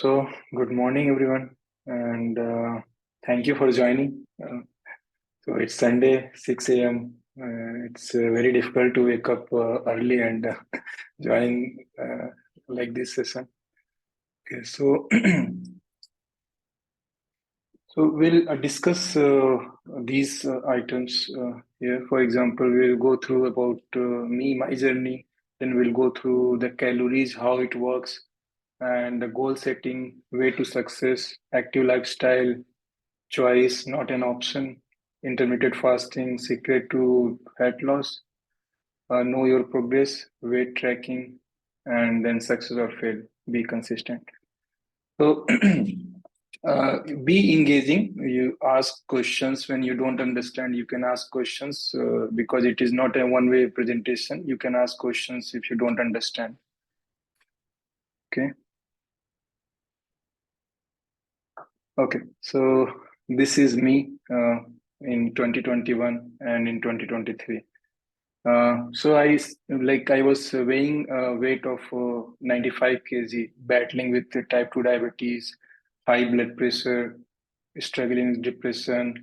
So, good morning, everyone, and thank you for joining. So, it's Sunday, 6 a.m. It's very difficult to wake up early and join like this session. Okay, so, so we'll discuss these items here. For example, we'll go through about my journey, then we'll go through the calories, how it works, and the goal setting, way to success, active lifestyle, choice, not an option, intermittent fasting, secret to fat loss, know your progress, weight tracking, and then success or fail, be consistent. So, be engaging. You ask questions when you don't understand. You can ask questions because it is not a one-way presentation. You can ask questions if you don't understand. Okay. Okay. So this is me in 2021 and in 2023. I was weighing a weight of 95 kg, battling with the type 2 diabetes, high blood pressure, struggling with depression,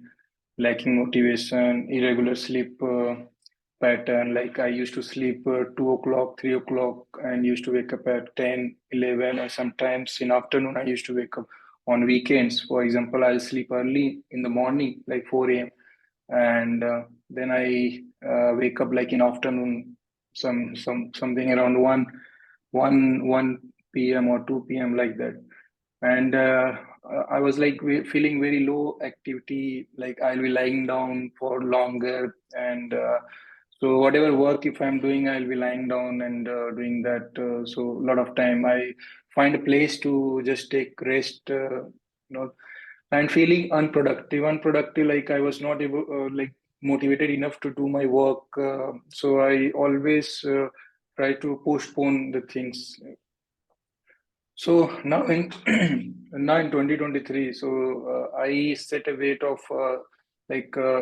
lacking motivation, irregular sleep pattern. Like I used to sleep 2 o'clock, 3 o'clock, and used to wake up at 10, 11, or sometimes in afternoon I used to wake up on weekends. For example, I'll sleep early in the morning, like 4 a.m. and then I wake up like in afternoon, something around 1 p.m. or 2 p.m. like that. And I was like feeling very low activity, like I'll be lying down for longer. And so whatever work if I'm doing, I'll be lying down and doing that. So a lot of time I find a place to just take rest, and feeling unproductive, like I was not able, like motivated enough to do my work. So I always try to postpone the things. So now in now in 2023, so I set a weight of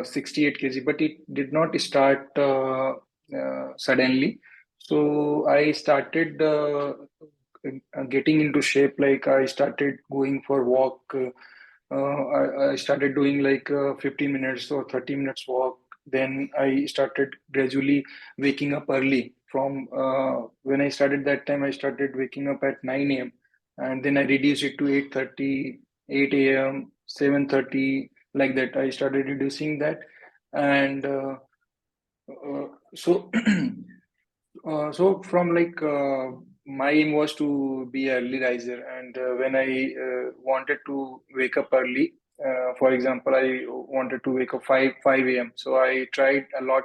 68 kg, but it did not start suddenly. So I started getting into shape. Like I started going for walk. I started doing like 15 minutes or 30 minutes walk. Then I started gradually waking up early. From when I started that time, I started waking up at 9 a.m. and then I reduced it to 8:30, 8 a.m., 7:30, like that. I started reducing that, and so so from like my aim was to be an early riser, and when I wanted to wake up early, for example, I wanted to wake up 5 a.m. So I tried a lot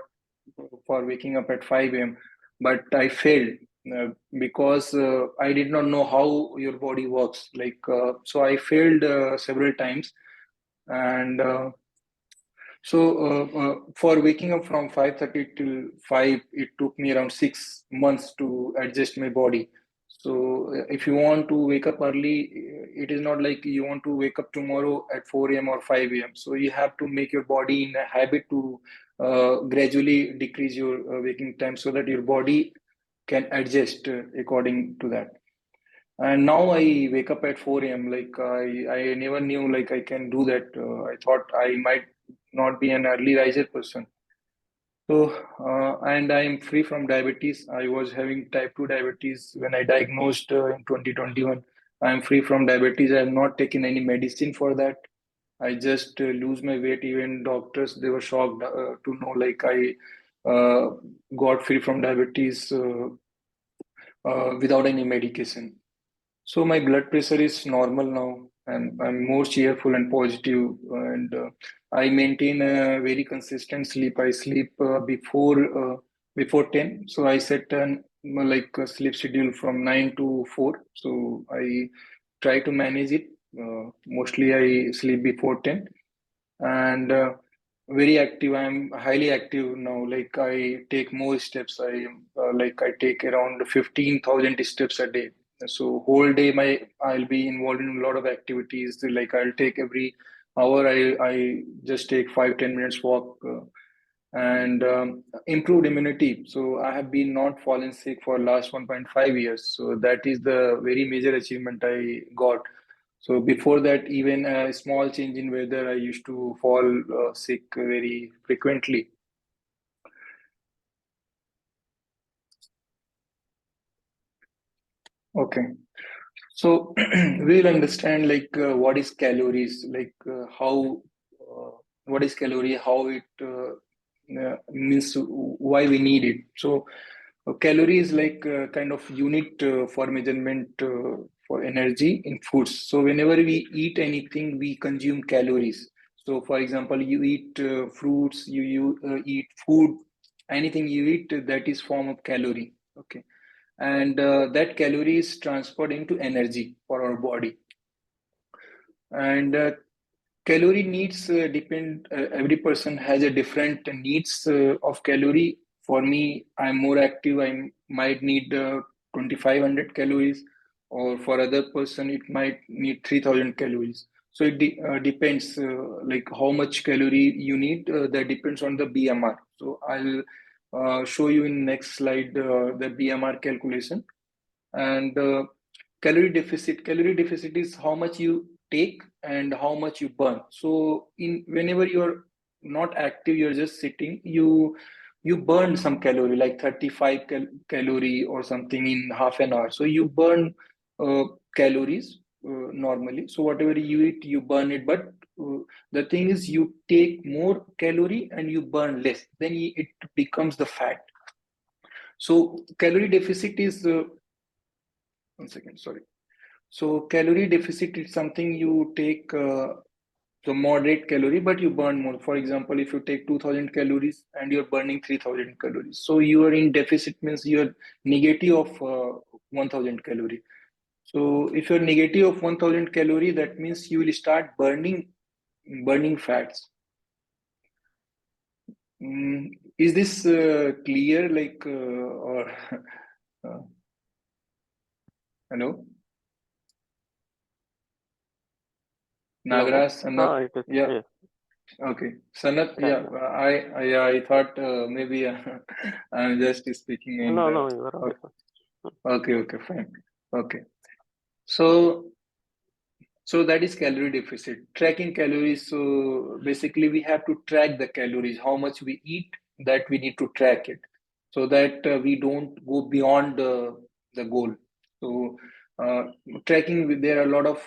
for waking up at 5 a.m. but I failed because I did not know how your body works. So I failed several times, and for waking up from 5:30 till 5, it took me around 6 months to adjust my body. So if you want to wake up early, it is not like you want to wake up tomorrow at 4 a.m. or 5 a.m. So you have to make your body in a habit to gradually decrease your waking time so that your body can adjust according to that. And now I wake up at 4 a.m. Like I never knew like I can do that. I thought I might not be an early riser person. So, and I'm free from diabetes. I was having type 2 diabetes when I diagnosed in 2021. I'm free from diabetes. I have not taken any medicine for that. I just lose my weight. Even doctors, they were shocked to know like I got free from diabetes without any medication. So my blood pressure is normal now, and I'm more cheerful and positive, and I maintain a very consistent sleep. I sleep before 10, so I set an like a sleep schedule from 9 to 4. So I try to manage it. Mostly I sleep before 10, and very active. I'm highly active now. Like I take more steps. I take around 15,000 steps a day. So whole day I'll be involved in a lot of activities. Like I'll take every hour. I just take 5-10 minutes walk. And improved immunity. So I have been not fallen sick for last 1.5 years. So that is the very major achievement I got. So before that, even a small change in weather, I used to fall sick very frequently. Okay. So we'll understand like what is calories, like what is calorie, how it means, why we need it. So calorie is like kind of unit for measurement for energy in foods. So whenever we eat anything, we consume calories. So for example, you eat fruits, you eat food, anything you eat, that is form of calorie. Okay, and that calorie is transferred into energy for our body. And calorie needs depend, every person has a different needs of calorie. For me, I'm more active, I might need 2500 calories, or for other person it might need 3000 calories. So it depends like how much calorie you need, that depends on the BMR. So I'll show you in next slide the BMR calculation. And calorie deficit is how much you take and how much you burn. So in whenever you're not active, you're just sitting, you burn some calorie, like 35 calorie or something in half an hour. So you burn uh, calories normally. So whatever you eat, you burn it. But the thing is, you take more calorie and you burn less, then it becomes the fat. So calorie deficit is 1 second, sorry. So calorie deficit is something you take the moderate calorie, but you burn more. For example, if you take 2000 calories and you're burning 3000 calories, so you are in deficit, means you're negative of 1000 calorie. So if you're negative of 1000 calorie, that means you will start burning fats. Is this clear? Like or uh, hello? Hello. Nagraj, Sanat, It is yeah, clear. okay. Sanat, Yeah, yeah, yeah. I thought maybe I'm just speaking in No, the. no, you are Okay, audible. okay, fine. Okay. So, so that is calorie deficit. Tracking calories. So basically, we have to track the calories, how much we eat, that we need to track it, so that we don't go beyond the goal. So uh, tracking, there are a lot of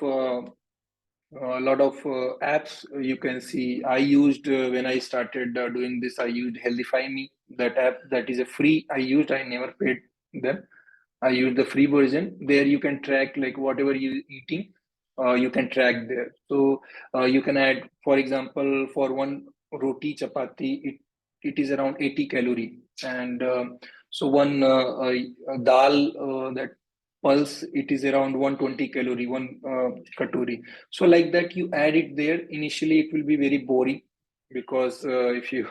apps you can see. I used when I started doing this, I used Healthify Me, that app, that is a free. I used, I never paid them. I use the free version. There you can track like whatever you eating, you can track there. So you can add, for example, for one roti chapati, it is around 80 calorie, and so one dal, that pulse, it is around 120 calorie, one katori. So like that, you add it there. Initially, it will be very boring, because if you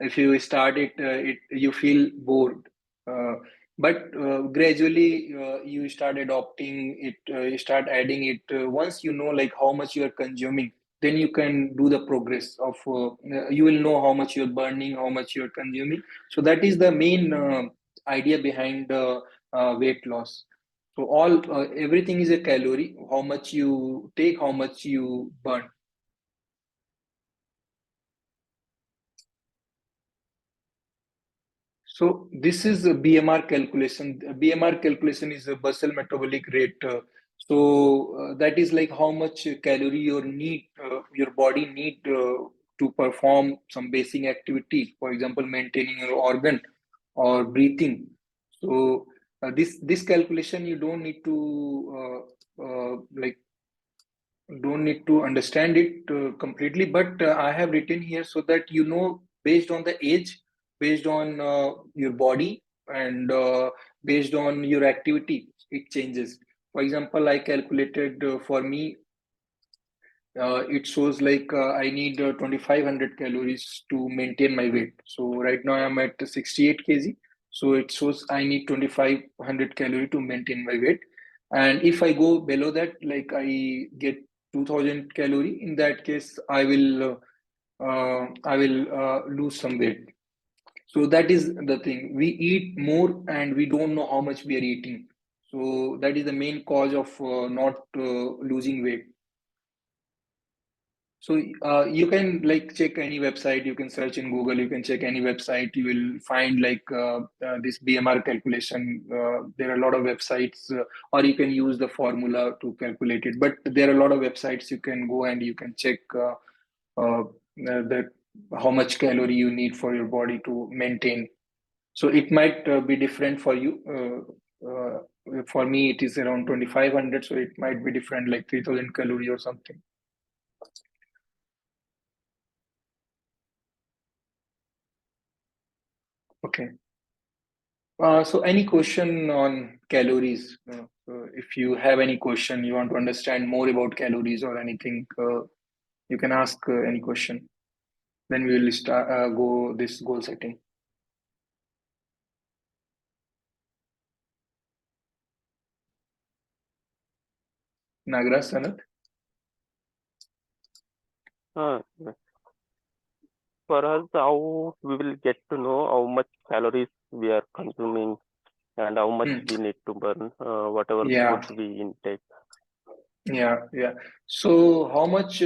if you start it, you feel bored. Uh, but gradually you start adopting it, you start adding it. Once you know like how much you are consuming, then you can do the progress of you will know how much you're burning, how much you're consuming. So that is the main idea behind weight loss. So all everything is a calorie, how much you take, how much you burn. So this is a BMR calculation. BMR calculation is a basal metabolic rate. So that is like how much calorie your body need to perform some basic activity. For example, maintaining your organ or breathing. So this calculation, you don't need to understand it completely, but I have written here so that you know, based on the age, based on your body, and based on your activity, it changes. For example, I calculated for me, it shows like I need 2500 calories to maintain my weight. So right now I'm at 68 kg. So it shows I need 2500 calorie to maintain my weight. And if I go below that, like I get 2000 calorie, in that case, I will lose some weight. So that is the thing. We eat more and we don't know how much we are eating. So that is the main cause of not losing weight. So you can like check any website, you can search in Google, you can check any website, you will find like this BMR calculation. There are a lot of websites, or you can use the formula to calculate it. But there are a lot of websites you can go and you can check that how much calorie you need for your body to maintain. So it might be different for you. For me, it is around 2500, so it might be different, like 3000 calorie or something. Okay. So any question on calories? If you have any question, you want to understand more about calories or anything, you can ask any question. Then we will start go this goal setting. Nagraj, Sanat? Yes. For us, how we will get to know how much calories we are consuming and how much we need to burn, whatever Yeah, food we intake. yeah. So how much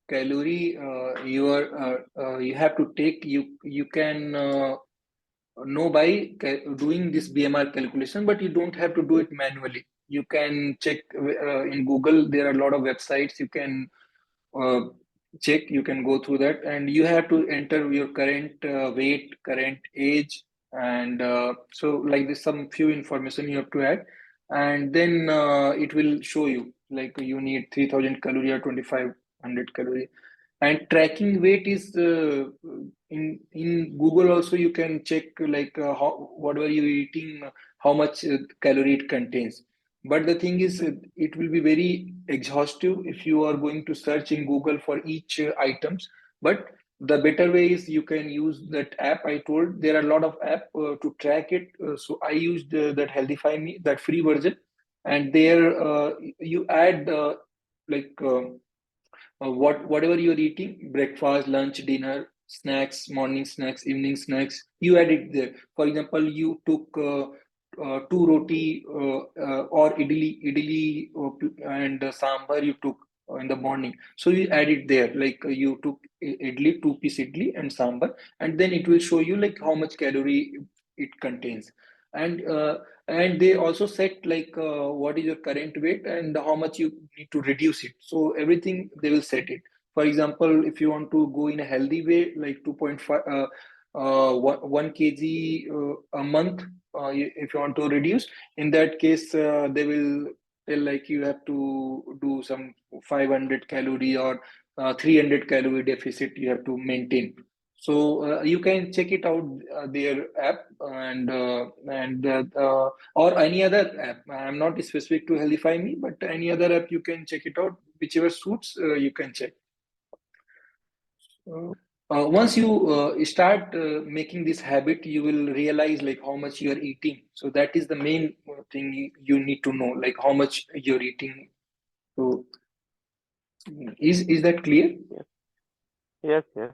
calorie you have to take? You can know by doing this BMR calculation, but you don't have to do it manually. You can check in Google. There are a lot of websites you can uh, check. You can go through that, and you have to enter your current weight, current age, and so like this some few information you have to add, and then it will show you like you need 3000 calorie or 2500 calorie. And tracking weight is in Google also you can check like how whatever you're eating, how much calorie it contains. But the thing is, it will be very exhaustive if you are going to search in Google for each items. But the better way is you can use that app I told. There are a lot of app to track it. So I used that Healthify Me, that free version, and there you add like. Whatever you're eating, breakfast, lunch, dinner, snacks, morning snacks, evening snacks, you add it there. For example, you took two roti or idli and sambar you took in the morning, so you add it there, like you took idli, two-piece idli and sambar, and then it will show you like how much calorie it contains. And they also set like what is your current weight and how much you need to reduce it. So everything they will set it. For example, if you want to go in a healthy way, like 2.5 1 kg a month, if you want to reduce, in that case they will tell like you have to do some 500 calorie or 300 calorie deficit you have to maintain. So you can check it out their app, and or any other app. I'm not specific to Healthify Me, but any other app you can check it out. Whichever suits, you can check. Once you start making this habit, you will realize like how much you are eating. So that is the main thing you need to know, like how much you're eating. So is that clear? Yes, yes.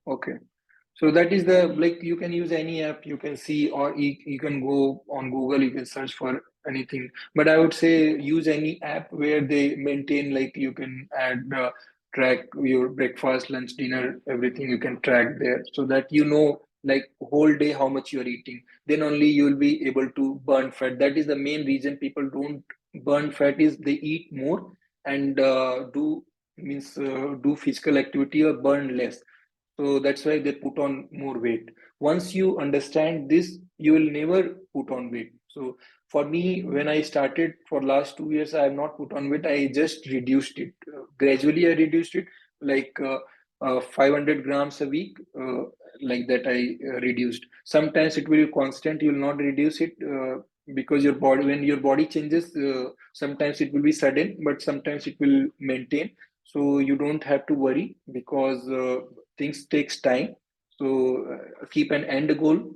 Okay. So that is the like you can use any app you can see, or you can go on Google, you can search for anything. But I would say use any app where they maintain like you can add track your breakfast, lunch, dinner, everything you can track there, so that you know like whole day how much you're eating. Then only you will be able to burn fat. That is the main reason people don't burn fat is they eat more and do physical activity or burn less, so that's why they put on more weight. Once you understand this, you will never put on weight. So for me, when I started for last 2 years, I have not put on weight. I just reduced it. Gradually, I reduced it like 500 grams a week. Like that, I reduced. Sometimes it will be constant. You will not reduce it because your body, when your body changes, sometimes it will be sudden, but sometimes it will maintain. So you don't have to worry because things takes time. So keep an end goal,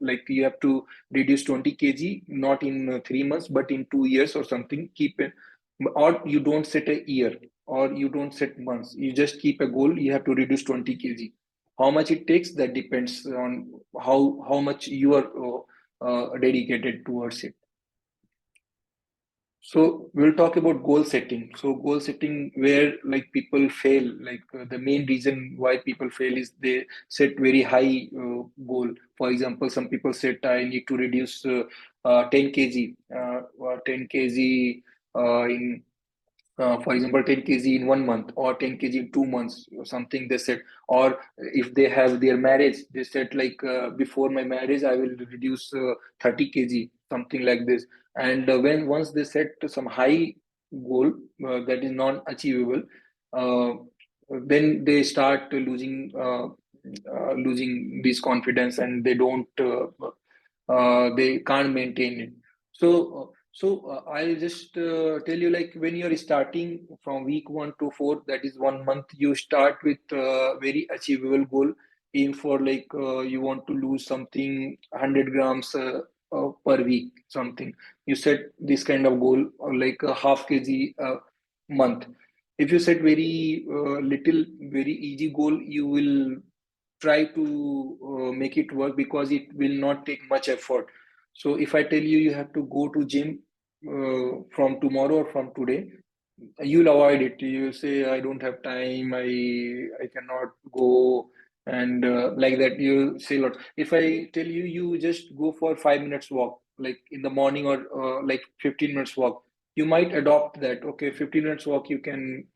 like you have to reduce 20 kg not in 3 months but in 2 years or something. Keep it, or you don't set a year or you don't set months, you just keep a goal, you have to reduce 20 kg. How much it takes, that depends on how much you are dedicated towards it. So we'll talk about goal setting. So goal setting, where like people fail, like the main reason why people fail is they set very high goal. For example, some people set I need to reduce 10 kg, or 10 kg in for example 10 kg in 1 month, or 10 kg in 2 months, or something they said. Or if they have their marriage, they said like before my marriage I will reduce 30 kg, something like this. And when once they set some high goal that is non achievable, uh, then they start losing this confidence, and they don't they can't maintain it. So I'll just tell you, like when you're starting from week 1 to 4, that is 1 month, you start with very achievable goal. Aim for like you want to lose something 100 grams per week, something. You set this kind of goal, or like a half kg month. If you set very little, very easy goal, you will try to make it work, because it will not take much effort. So if I tell you you have to go to gym from tomorrow or from today, you'll avoid it. You say I don't have time, I cannot go, and like that you say a lot. If I tell you you just go for 5 minutes walk, like in the morning, or like 15 minutes walk, you might adopt that. Okay, 15 minutes walk you can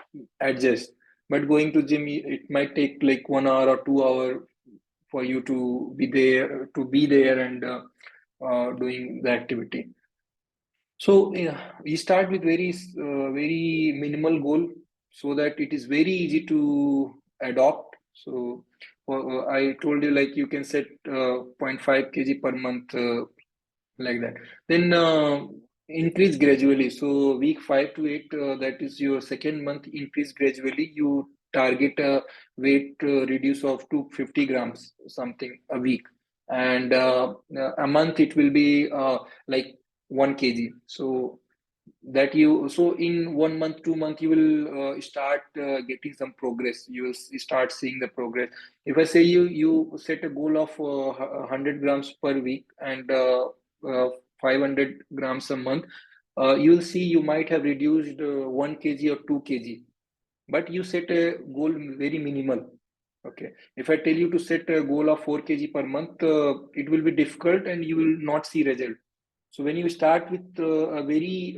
adjust. But going to gym, it might take like 1 hour or 2 hour for you to be there and doing the activity. So yeah, we start with very minimal goal, so that it is very easy to adopt. So I told you, like you can set 0.5 kg per month, like that. Then increase gradually. So week 5 to 8, that is your second month, increase gradually. You target a weight reduce of 250 grams, something a week, and a month it will be like 1 kg. So that you, so in 1 month, 2 month, you will start getting some progress. You will start seeing the progress. If I say you set a goal of 100 grams per week, and 500 grams a month, you'll see you might have reduced 1 kg or 2 kg, but you set a goal very minimal. Okay, if I tell you to set a goal of 4 kg per month, it will be difficult, and you will not see result. So when you start with a very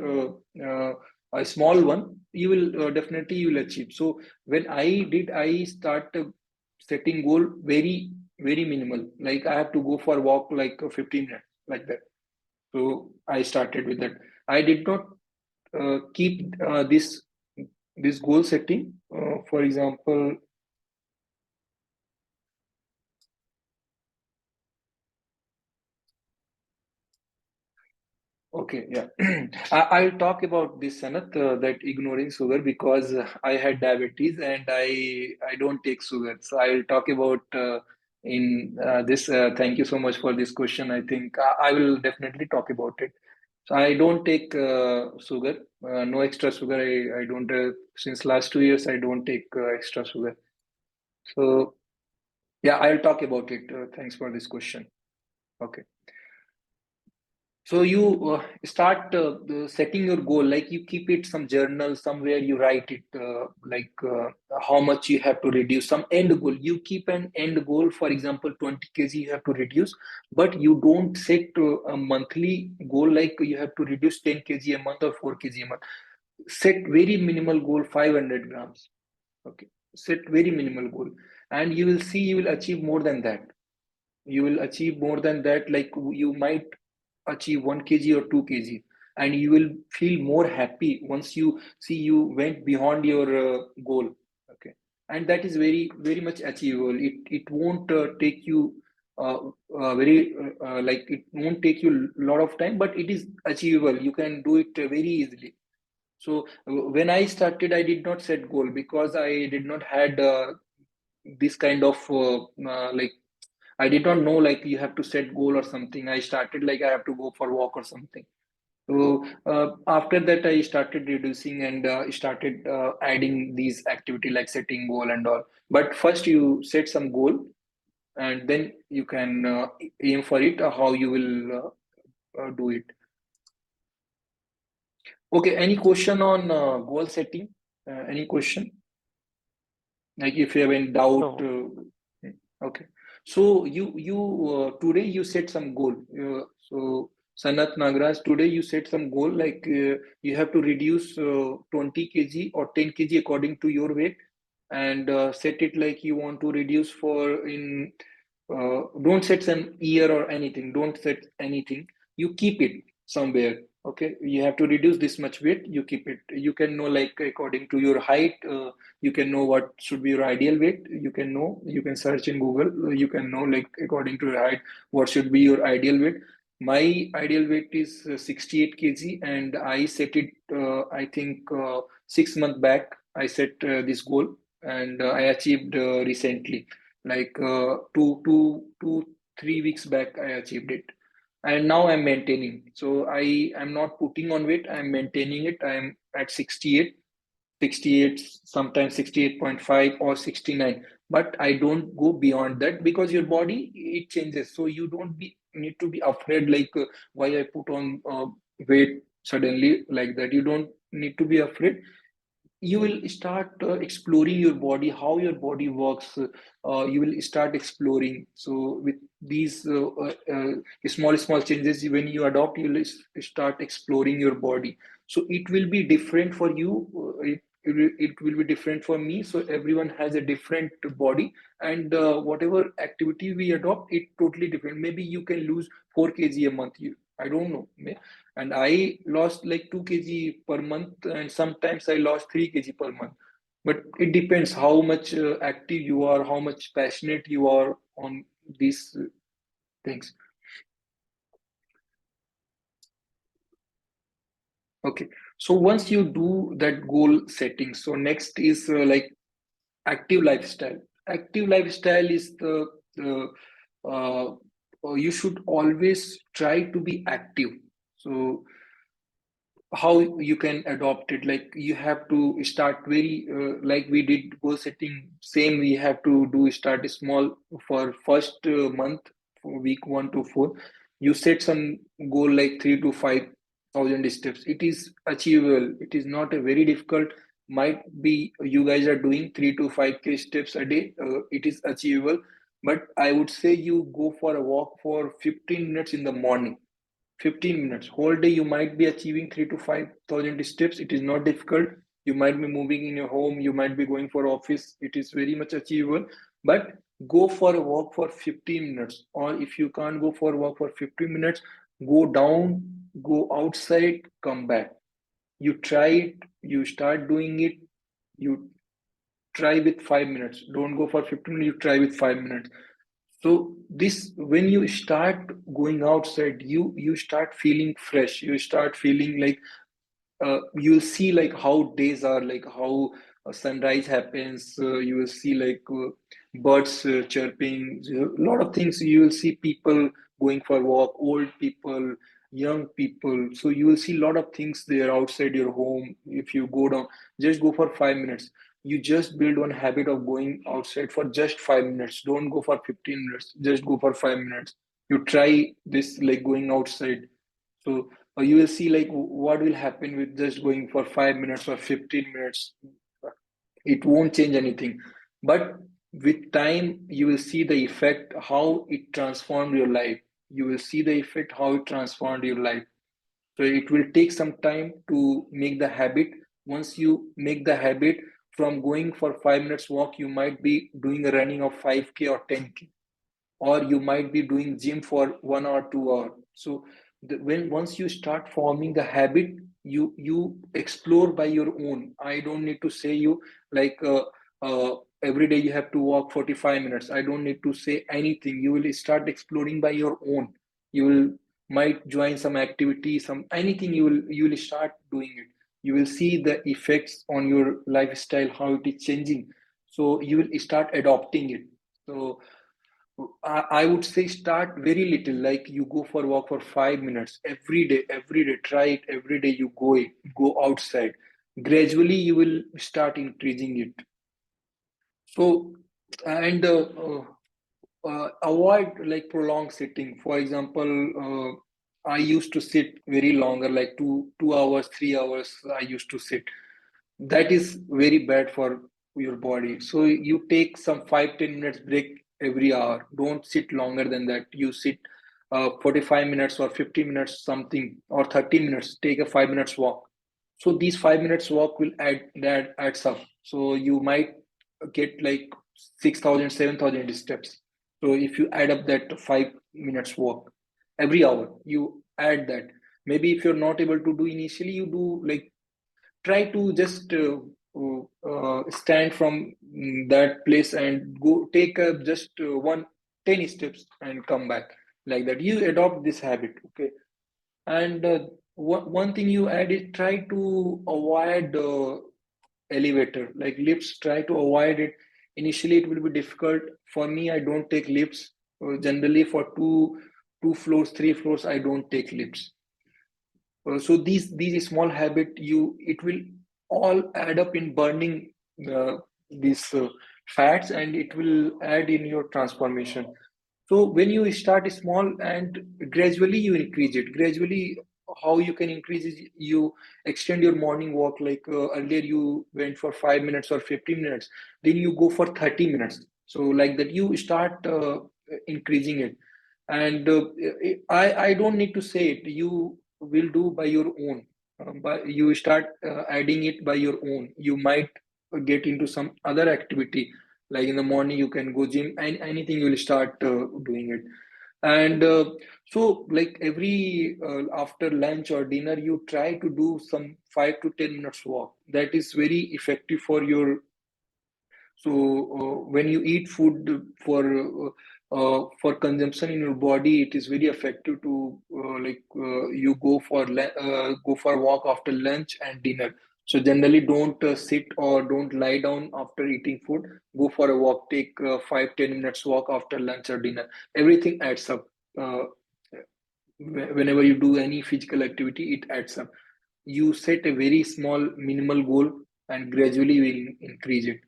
a small one, you will definitely you will achieve. So when I start setting goal very minimal. Like I have to go for a walk like 15 minutes, like that. So I started with that. I did not keep this goal setting. For example, okay, yeah. I'll talk about this, Sanath, that ignoring sugar, because I had diabetes, and I don't take sugar. So I'll talk about in this. Thank you so much for this question. I think I will definitely talk about it. So I don't take sugar, no extra sugar. I don't, since last 2 years, I don't take extra sugar. So yeah, I'll talk about it. Thanks for this question. Okay. So you start setting your goal, like you keep it some journal somewhere, you write it like how much you have to reduce, some end goal. You keep an end goal, for example 20 kg you have to reduce, but you don't set a monthly goal like you have to reduce 10 kg a month or 4 kg a month. Set very minimal goal, 500 grams. Okay, set very minimal goal, and you will see you will achieve more than that. You will achieve more than that. Like you might achieve 1 kg or 2 kg, and you will feel more happy once you see you went beyond your goal. Okay, and that is very much achievable. It won't take you uh, very like it won't take you a lot of time, but it is achievable. You can do it very easily. So when I started, I did not set goal, because I did not had this kind of like I did not know like you have to set goal or something. I started like I have to go for walk or something. So after that, I started reducing, and started adding these activity like setting goal and all. But first, you set some goal, and then you can aim for it. How you will do it. Okay, any question on goal setting? Any question? Like if you have any doubt? No. Okay. So you today you set some goal. So Sanat Nagraj, today you set some goal like you have to reduce 20 kg or 10 kg according to your weight, and set it like you want to reduce for in don't set an year or anything, don't set anything, you keep it somewhere. Okay, you have to reduce this much weight, you keep it, you can know like according to your height, you can know what should be your ideal weight, you can know, you can search in Google, you can know like according to your height what should be your ideal weight. My ideal weight is 68 kg, and I set it I think 6 months back I set this goal, and I achieved recently, like 3 weeks back I achieved it, and now I'm maintaining. So I am not putting on weight, I'm maintaining it. I'm at 68, sometimes 68.5 or 69, but I don't go beyond that because your body it changes. So you don't need to be afraid like why I put on weight suddenly like that. You don't need to be afraid. You will start exploring your body, how your body works. You will start exploring. So with these small changes, when you adopt, you will start exploring your body. So it will be different for you. It will be different for me. So everyone has a different body, and whatever activity we adopt, it totally different. Maybe you can lose 4 kg a month. I don't know. And I lost like 2 kg per month, and sometimes I lost 3 kg per month. But it depends how much active you are, how much passionate you are on these things. Okay, so once you do that goal setting, so next is like active lifestyle. Active lifestyle is the you should always try to be active. So how you can adopt it, like you have to start very like we did goal setting, same we have to do, start small for first month, for week 1 to 4. You set some goal like 3 to 5 thousand steps. It is achievable, it is not a very difficult. Might be you guys are doing 3 to 5K steps a day, it is achievable. But I would say you go for a walk for 15 minutes in the morning. 15 minutes whole day, you might be achieving 3 to 5 thousand steps. It is not difficult. You might be moving in your home, you might be going for office, it is very much achievable. But go for a walk for 15 minutes, or if you can't go for a walk for 15 minutes, go down, go outside, come back. You try it, you start doing it. You try with 5 minutes, don't go for 15 minutes, you try with 5 minutes. So this, when you start going outside, you start feeling fresh, you start feeling like you'll see like how days are, like how sunrise happens, you will see like birds chirping, a lot of things. You will see people going for walk, old people, young people. So you will see a lot of things there outside your home. If you go down, just go for 5 minutes. You just build one habit of going outside for just 5 minutes. Don't go for 15 minutes, just go for 5 minutes. You try this, like going outside. So you will see like what will happen with just going for 5 minutes or 15 minutes. It won't change anything. But with time, you will see the effect, how it transformed your life. You will see the effect, how it transformed your life. So it will take some time to make the habit. Once you make the habit, from going for 5 minutes walk, you might be doing a running of 5K or 10K, or you might be doing gym for 1 or 2 hours. So when once you start forming the habit, you explore by your own. I don't need to say you like every day you have to walk 45 minutes. I don't need to say anything. You will start exploring by your own. You will might join some activity, some anything. You will start doing it. You will see the effects on your lifestyle, how it is changing. So you will start adopting it. So I would say start very little, like you go for a walk for 5 minutes every day, try it every day, go outside. Gradually, you will start increasing it. So, and avoid like prolonged sitting. For example, I used to sit very longer, like 2 hours, 3 hours. I used to sit. That is very bad for your body. So you take some 5-10 minutes break every hour. Don't sit longer than that. You sit 45 minutes or 50 minutes something, or 30 minutes. Take a 5 minutes walk. So these 5 minutes walk will that adds up. So you might get like 6,000, 7,000 steps. So if you add up that 5 minutes walk every hour, you add that. Maybe if you're not able to do initially, you do like try to just stand from that place and go take just 10 steps and come back, like that. You adopt this habit, okay? And one thing you add is try to avoid elevator, like lifts. Try to avoid it. Initially it will be difficult for me. I don't take lifts. Generally for two floors, 3 floors, I don't take lifts. So these small habit, it will all add up in burning these fats, and it will add in your transformation. So when you start small and gradually you increase it, gradually how you can increase is you extend your morning walk. Like earlier you went for 5 minutes or 15 minutes, then you go for 30 minutes. So like that you start increasing it. And I don't need to say it. You will do by your own. But you start adding it by your own. You might get into some other activity, like in the morning you can go gym, and anything you will start doing it. And so like every after lunch or dinner, you try to do some 5 to 10 minutes walk. That is very effective for your. So when you eat food for consumption in your body, it is very effective to you go for walk after lunch and dinner. So generally, don't sit or don't lie down after eating food. Go for a walk. Take 5-10 minutes walk after lunch or dinner. Everything adds up. Uh, Whenever you do any physical activity, it adds up. You set a very small minimal goal and gradually you will increase it.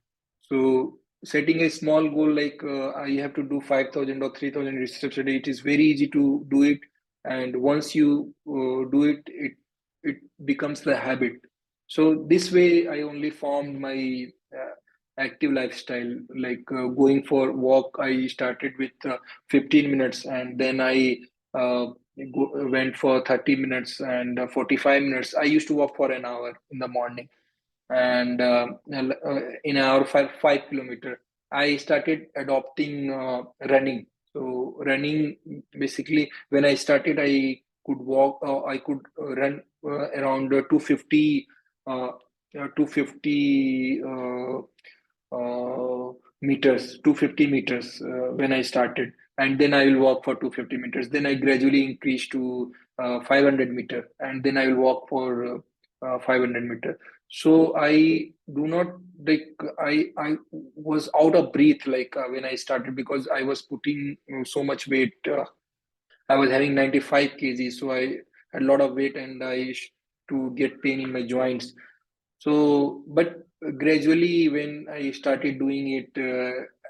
So setting a small goal, like I have to do 5,000 or 3,000 steps a day, it is very easy to do it. And once you do it, it becomes the habit. So this way I only formed my active lifestyle. Like going for walk, I started with 15 minutes, and then I went for 30 minutes and 45 minutes. I used to walk for an hour in the morning, and in an hour, 5 kilometer. I started adopting running. So running, basically, when I started, I could walk. I could run around 250 meters, 250 meters when I started, and then I will walk for 250 meters. Then I gradually increased to 500 meter, and then I will walk for 500 meter. So I do not like I was out of breath like when I started, because I was putting so much weight. I was having 95 kg, so I had a lot of weight, and I used to get pain in my joints. So, but gradually, when I started doing it,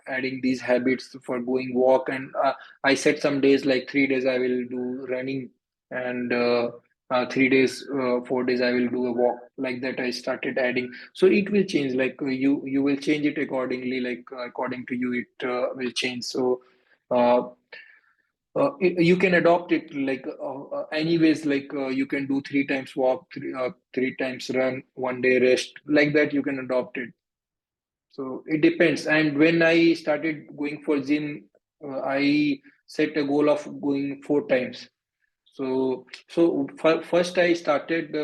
adding these habits for going walk, and I set some days, like 3 days I will do running, and 3 days, 4 days I will do a walk. Like that, I started adding. So it will change. Like you will change it accordingly. Like according to you, it will change. So. You can adopt it like anyways, like you can do 3 times walk, 3 times run, 1 day rest, like that you can adopt it. So it depends. And when I started going for gym, I set a goal of going 4 times. So first I started,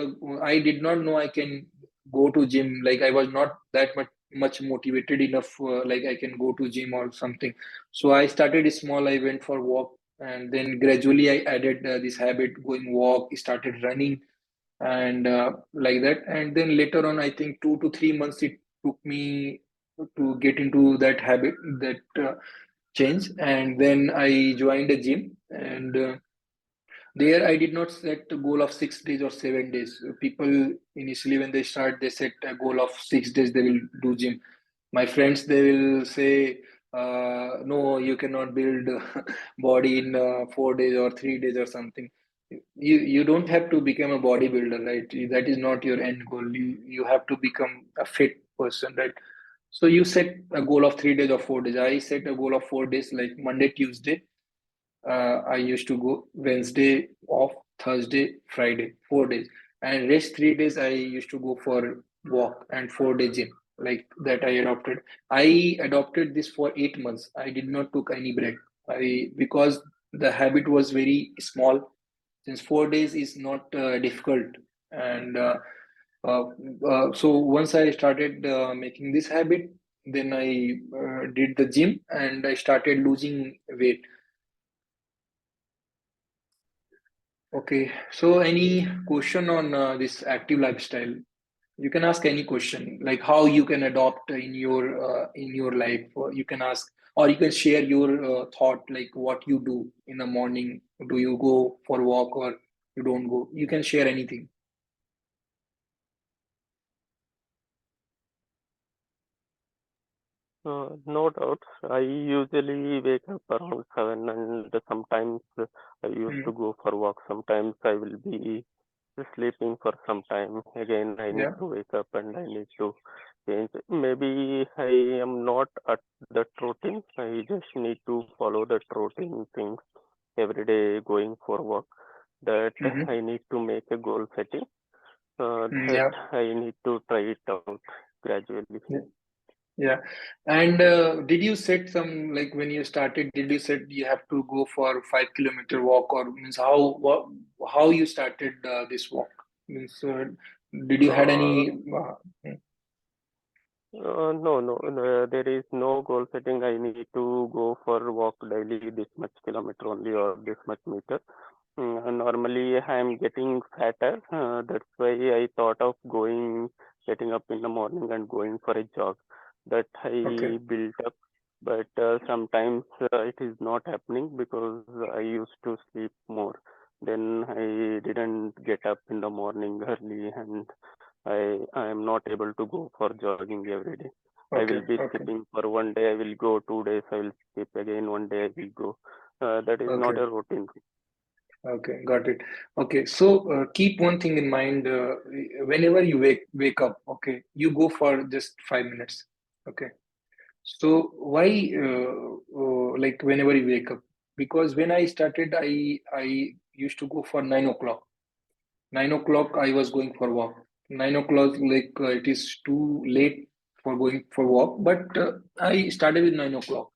I did not know I can go to gym. Like I was not that much motivated enough, like I can go to gym or something. So I started small. I went for walk, and then gradually I added this habit, going walk, started running, and like that. And then later on, I think 2 to 3 months it took me to get into that habit, that change. And then I joined a gym, and there, I did not set a goal of 6 days or 7 days. People initially, when they start, they set a goal of 6 days. They will do gym. My friends, they will say, "No, you cannot build body in 4 days or 3 days or something. you don't have to become a bodybuilder, right? That is not your end goal. You have to become a fit person, right? So you set a goal of 3 days or 4 days. I set a goal of 4 days, like Monday, Tuesday. I used to go Wednesday off, Thursday, Friday, 4 days, and rest 3 days I used to go for walk and 4 day gym. Like that, I adopted. I adopted this for 8 months. I did not took any break. I because the habit was very small. Since 4 days is not difficult, and uh, so once I started making this habit, then I did the gym and I started losing weight. Okay, so any question on this active lifestyle? You can ask any question, like how you can adopt in your life. Or you can ask, or you can share your thought, like what you do in the morning. Do you go for walk or you don't go? You can share anything. No doubts. I usually wake up around 7, and sometimes I used to Mm, go for walk. Sometimes I will be sleeping for some time. Again, I need yeah. to wake up and I need to change. Maybe I am not at that routine. I just need to follow that routine things every day going for walk. That I Mm-hmm. need to make a goal setting. That Yeah. I need to try it out gradually. Yeah. Yeah. And did you set some, like when you started, did you set you have to go for 5 kilometer walk, or means how you started this walk? Means did you had Uh, any? no, there is no goal setting. I need to go for walk daily this much kilometer only or this much meter. And normally I am getting fatter. That's why I thought of getting up in the morning and going for a jog. That Okay. I built up, but sometimes it is not happening because I used to sleep more. Then I didn't get up in the morning early, and I am not able to go for jogging every day. I Okay. will be Okay. skipping for one day. I will go 2 days. I will skip again. One day I will go. That is not Okay. a routine. Okay. Got it. Okay. So keep one thing in mind. Whenever you wake up, okay, you go for just 5 minutes. Okay. So why like whenever you wake up? Because when I started, I used to go for 9 o'clock. 9 o'clock I was going for walk. 9 o'clock, like it is too late for going for walk, but I started with 9 o'clock.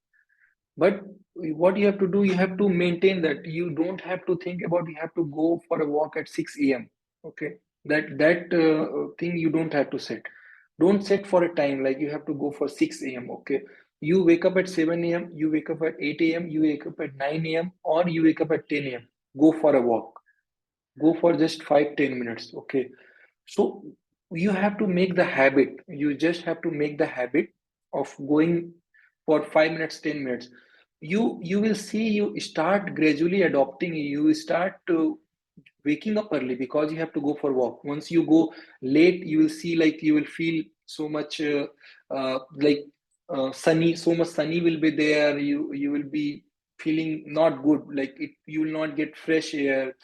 But what you have to do, you have to maintain that. You don't have to think about you have to go for a walk at 6 a.m. Okay, that thing you don't have to set. Don't set for a time like you have to go for 6 a.m. Okay, you wake up at 7 a.m. You wake up at 8 a.m. You wake up at 9 a.m. or you wake up at 10 a.m. Go for a walk. Go for just 5-10 minutes. Okay, so you have to make the habit. You just have to make the habit of going for 5 minutes, 10 minutes. You will see you start gradually adopting. You will start to waking up early because you have to go for walk. Once you go late, you will see like you will feel so much like sunny. So much sunny will be there. You will be feeling not good. Like it, you will not get fresh air.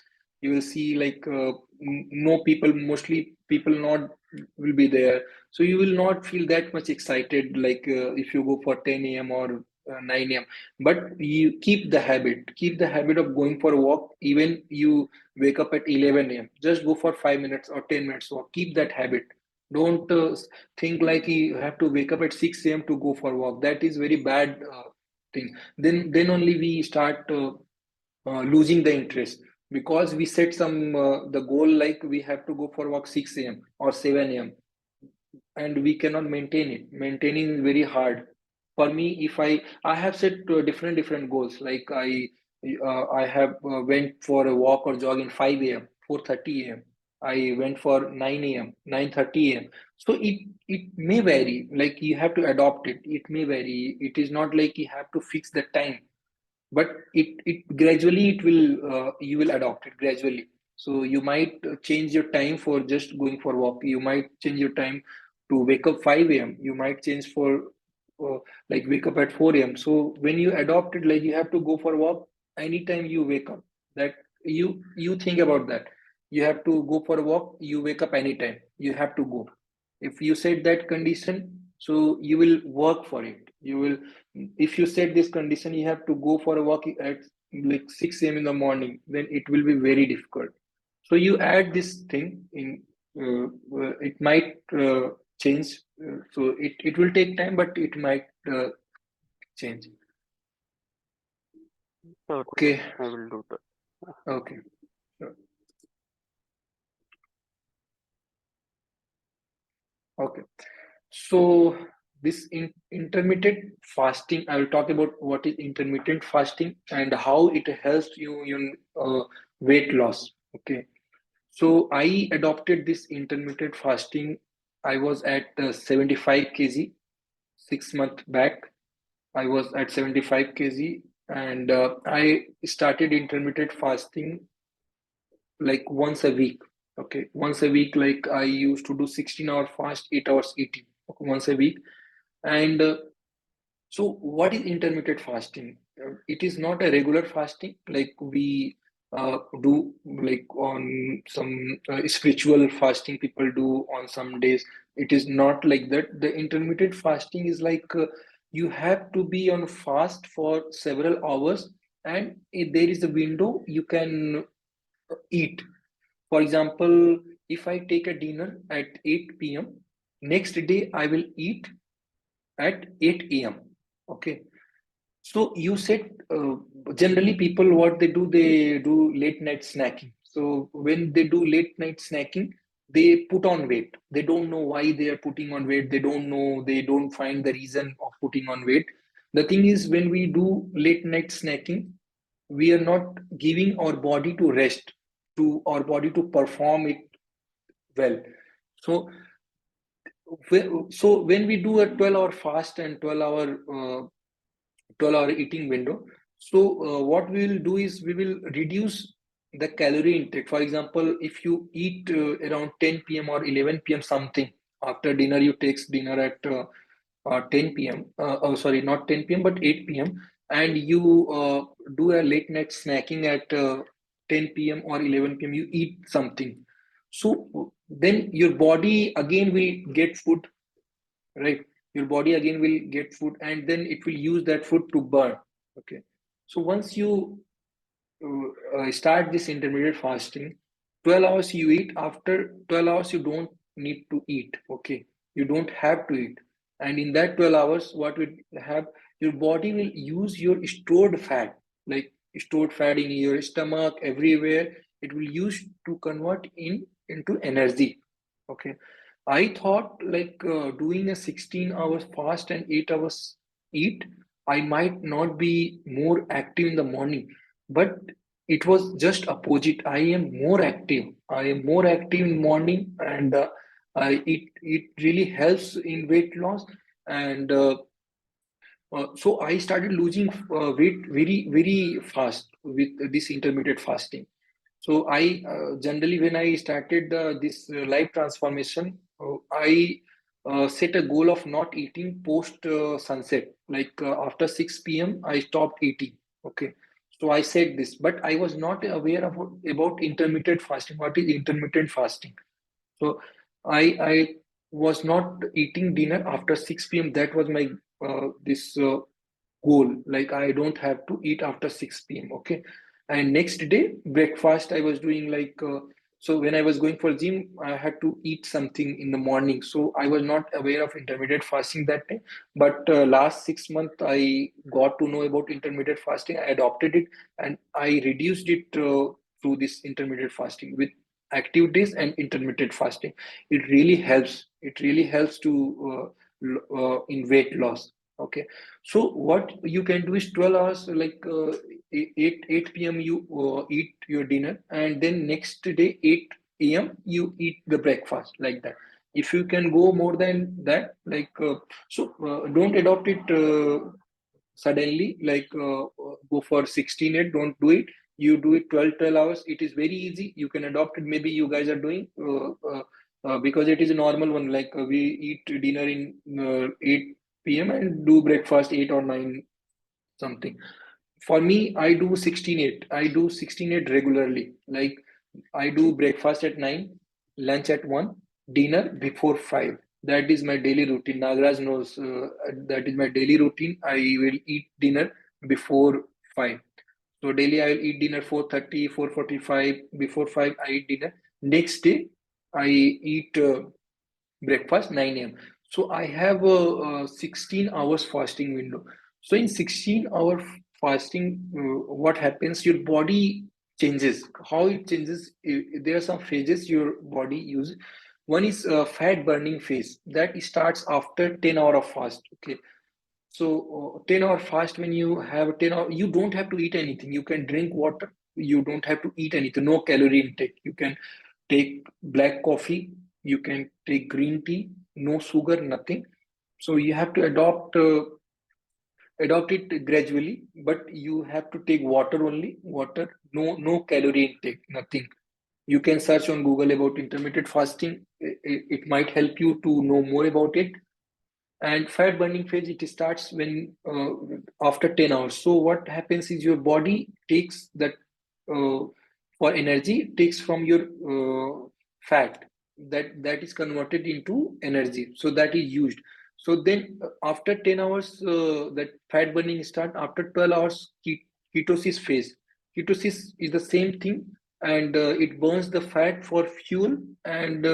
You will see like no people. Mostly people not will be there. So you will not feel that much excited. Like if you go for 10 a.m. or 9 a.m. But you keep the habit of going for a walk. Even you wake up at 11 a.m. Just go for 5 minutes or 10 minutes walk. Keep that habit. Don't think like you have to wake up at 6 a.m. to go for walk. That is very bad thing. Then only we start losing the interest because we set some the goal like we have to go for walk 6 a.m. or 7 a.m. and we cannot maintain it. Maintaining is very hard. For me, if I have set different goals. Like I have went for a walk or jog in 5 a.m., 4:30 a.m. I went for 9 a.m., 9:30 a.m. So it may vary. Like you have to adopt it. It may vary. It is not like you have to fix the time, but it gradually it will you will adopt it gradually. So you might change your time for just going for walk. You might change your time to wake up 5 a.m. You might change for uh, like wake up at 4 a.m. So when you adopt it, like you have to go for walk anytime you wake up. That you think about that. You have to go for a walk, you wake up anytime, you have to go. If you set that condition, so you will work for it. You will, if you set this condition, you have to go for a walk at like 6 a.m. in the morning, then it will be very difficult. So you add this thing in, it might change. So it will take time, but it might change. Okay, Okay. I will do that. Okay. Sure. Okay. So this intermittent fasting, I will talk about what is intermittent fasting and how it helps you in weight loss. Okay. So I adopted this intermittent fasting. I was at 75 kg 6 months back. I was at 75 kg, and I started intermittent fasting like once a week. Okay, once a week, like I used to do 16-hour fast, 8 hours eating, okay, once a week. And so, what is intermittent fasting? It is not a regular fasting like we do, like on some spiritual fasting people do on some days. It is not like that. The intermittent fasting is like you have to be on fast for several hours, and there is a window you can eat. For example, if I take a dinner at 8 p.m., next day I will eat at 8 a.m. Okay. So you said generally people what they do late night snacking. So when they do late night snacking, they put on weight. They don't know why they are putting on weight. They don't know, they don't find the reason of putting on weight. The thing is, when we do late night snacking, we are not giving our body to rest, to our body to perform it well. So so when we do a 12-hour fast and 12-hour eating window, so what we will do is we will reduce the calorie intake. For example, if you eat around 10 p.m. or 11 p.m. something after dinner, you take dinner at 10 p.m. Oh, sorry, not 10 p.m. but 8 p.m. and you do a late night snacking at 10 p.m. or 11 p.m. You eat something. So then your body again will get food, right? Your body again will get food, and then it will use that food to burn. Okay. So once you start this intermittent fasting, 12 hours you eat. After 12 hours you don't need to eat. Okay, you don't have to eat. And in that 12 hours what will have, your body will use your stored fat, like stored fat in your stomach, everywhere. It will use to convert into energy. Okay. I thought like doing a 16 hours fast and 8 hours eat, I might not be more active in the morning, but it was just opposite. I am more active. I am more active in morning, and it really helps in weight loss. And so I started losing weight very fast with this intermittent fasting. So I generally, when I started this life transformation, I set a goal of not eating post sunset. Like after 6 p.m., I stopped eating. Okay. So I said this, but I was not aware about intermittent fasting. What is intermittent fasting? So I was not eating dinner after 6 p.m. That was my this goal. Like I don't have to eat after 6 p.m. Okay. And next day, breakfast I was doing like so when I was going for gym, I had to eat something in the morning. So I was not aware of intermittent fasting that day. But last 6 months, I got to know about intermittent fasting. I adopted it and I reduced it through this intermittent fasting with active days and intermittent fasting. It really helps. It really helps to in weight loss. Okay. So what you can do is 12 hours, like 8 p.m. you eat your dinner, and then next day 8 a.m. you eat the breakfast, like that. If you can go more than that, like don't adopt it suddenly, like go for 16 8, don't do it. You do it 12 hours. It is very easy. You can adopt it. Maybe you guys are doing because it is a normal one. Like we eat dinner in 8 p.m. and do breakfast 8 or 9 something. For me, I do 16-8. I do 16-8 regularly. Like I do breakfast at 9, lunch at 1, dinner before 5. That is my daily routine. Nagraj knows that is my daily routine. I will eat dinner before 5. So daily I will eat dinner 4:30, 4:45. Before 5, I eat dinner. Next day, I eat breakfast 9 a.m. So I have a 16 hours fasting window. So in 16-hour fasting, what happens? Your body changes. How it changes? There are some phases your body uses. One is fat burning phase that starts after 10 hour of fast. Okay, so 10-hour fast, when you have 10 hour, you don't have to eat anything. You can drink water. You don't have to eat anything. No calorie intake. You can take black coffee. You can take green tea. No sugar, nothing. So you have to adopt it gradually, but you have to take water only. Water, no calorie intake, nothing. You can search on Google about intermittent fasting. It might help you to know more about it. And fat burning phase, it starts when after 10 hours. So what happens is your body takes that for energy, takes from your fat, that is converted into energy, so that is used. So then after 10 hours, that fat burning start. After 12 hours, ketosis phase. Ketosis is the same thing, and it burns the fat for fuel, and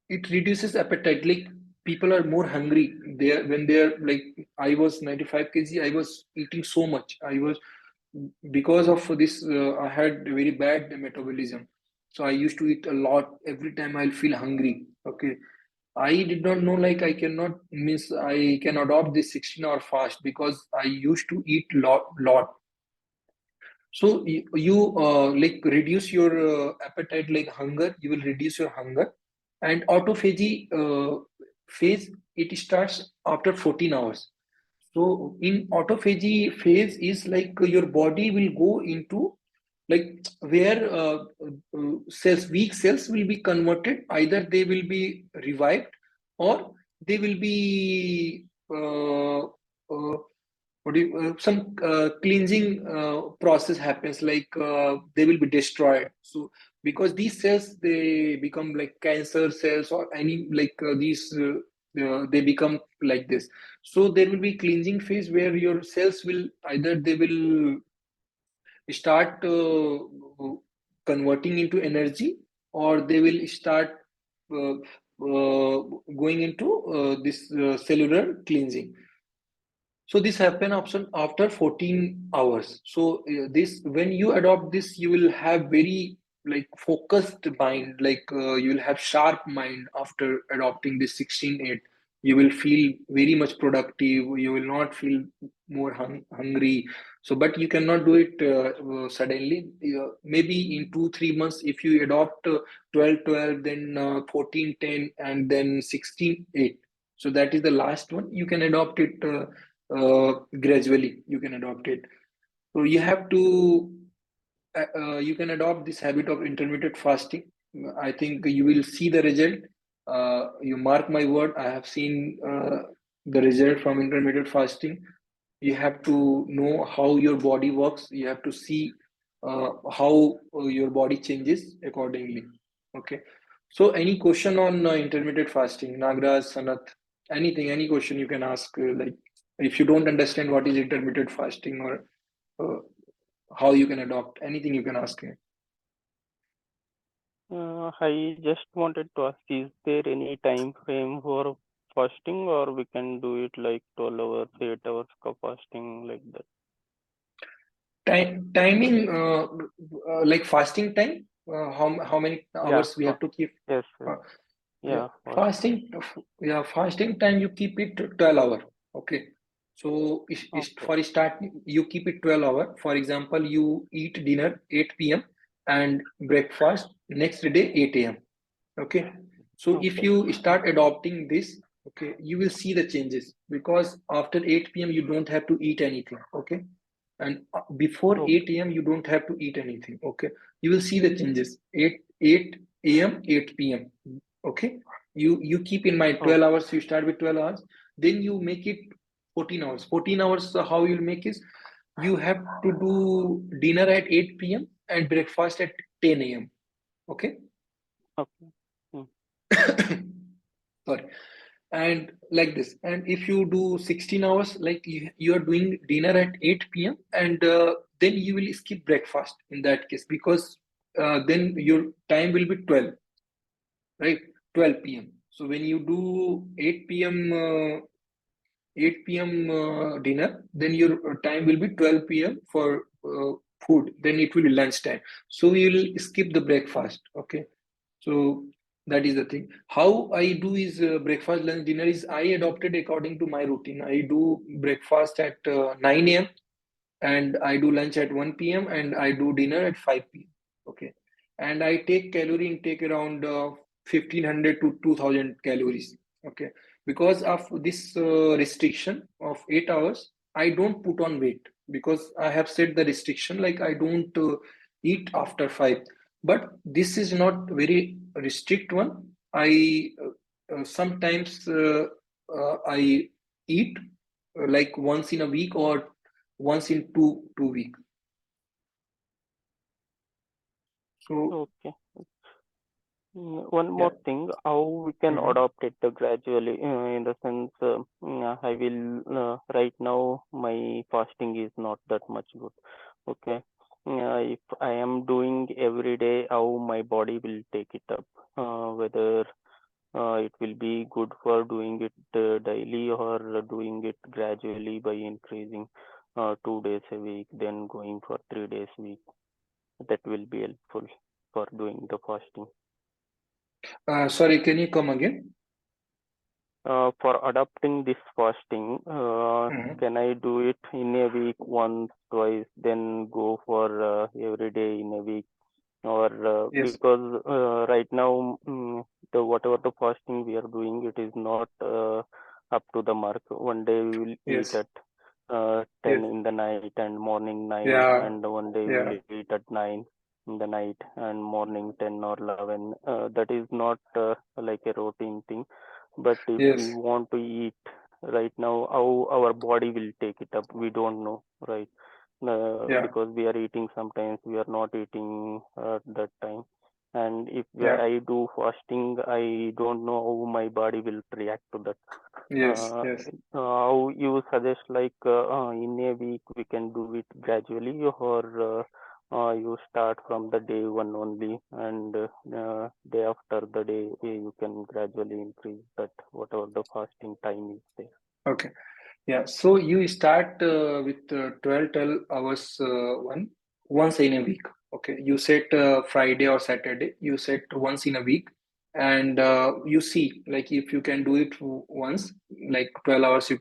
it reduces appetite. Like people are more hungry there when they're like, I was 95 kg, I was eating so much. I was, because of this, I had very bad metabolism, so I used to eat a lot. Every time I'll feel hungry. Okay, I did not know, like I cannot miss, I can adopt this 16-hour fast because I used to eat lot. So you like reduce your appetite, like hunger. You will reduce your hunger, and autophagy phase, it starts after 14 hours. So in autophagy phase is like your body will go into, like where cells, weak cells will be converted. Either they will be revived, or they will be what do you, some cleansing process happens, like they will be destroyed. So because these cells, they become like cancer cells or any, like these they become like this. So there will be cleansing phase where your cells will, either they will start converting into energy, or they will start uh, going into this cellular cleansing. So this happen option after 14 hours. So this, when you adopt this, you will have very like focused mind, like you will have sharp mind after adopting this 16-8. You will feel very much productive. You will not feel more hungry. So, but you cannot do it suddenly. Maybe in 2-3 months, if you adopt 12-12, then 14-10, and then 16-8. So that is the last one. You can adopt it. Gradually you can adopt it. So you have to you can adopt this habit of intermittent fasting. I think you will see the result. You mark my word, I have seen the result from intermittent fasting. You have to know how your body works. You have to see how your body changes accordingly. Okay, so any question on intermittent fasting, Nagraj, Sanat? Anything, any question you can ask, like if you don't understand what is intermittent fasting, or uh, how you can adopt, anything you can ask me. I just wanted to ask, is there any time frame for fasting, or we can do it like 12 hours, 8 hours of fasting like that? Timing, like fasting time, how many Yeah. hours we have to keep? Yes. uh, yeah, Yeah. Fasting. fasting, yeah, fasting time, you keep it 12 hour. Okay, so Okay. for start, you keep it 12 hour. For example, you eat dinner 8 p.m. and breakfast next day 8 a.m. Okay, so if Okay. you start adopting this, okay, you will see the changes, because after 8 p.m. you don't have to eat anything. Okay, and before Okay. 8 a.m. you don't have to eat anything. Okay, you will see the changes. 8 a.m., 8 p.m. Okay, you keep in mind 12 Okay. hours. You start with 12 hours, then you make it 14 hours. 14 hours, how you'll make is you have to do dinner at 8 p.m. and breakfast at 10 a.m. Okay. Okay. Hmm. Sorry. And like this. And if you do 16 hours, like you are doing dinner at 8 p.m. and then you will skip breakfast in that case, because then your time will be 12, right? 12 p.m. So when you do 8 p.m. 8 p.m. Dinner, then your time will be 12 p.m. for food. Then it will be lunch time. So you will skip the breakfast. Okay. So that is the thing. How I do is breakfast, lunch, dinner is I adopted according to my routine. I do breakfast at 9 a.m. and I do lunch at 1 p.m. and I do dinner at 5 p.m. Okay. And I take calorie intake around 1500 to 2000 calories. Okay. Because of this restriction of 8 hours, I don't put on weight because I have set the restriction like I don't eat after 5. But this is not very restrict one. I sometimes I eat like once in a week or once in two weeks. So Okay. One yeah, more thing, how we can mhm. adopt it gradually, in the sense, I will, right now, my fasting is not that much good. Okay. If I am doing every day, how my body will take it up, whether it will be good for doing it daily or doing it gradually by increasing 2 days a week, then going for 3 days a week. That will be helpful for doing the fasting. Sorry, can you come again? For adopting this fasting, Mhm. can I do it in a week once, twice, then go for every day in a week? Or Yes, because right now, the whatever the fasting we are doing, it is not up to the mark. One day we will eat yes, at yes, 10 in the night and morning 9, yeah, and one day we yeah, will eat at 9 in the night and morning 10 or 11. That is not like a routine thing. But if we yes, want to eat right now, how our body will take it up, we don't know, right? yeah, Because we are eating sometimes, we are not eating at that time. And if yeah, I do fasting, I don't know how my body will react to that. yes, yes. How you suggest, like in a week we can do it gradually, or you start from the day one only, and day after the day you can gradually increase that whatever the fasting time is there. Okay. Yeah. So you start with 12 hours once in a week. Okay. You set Friday or Saturday. You set once in a week, and you see like if you can do it once, like 12 hours you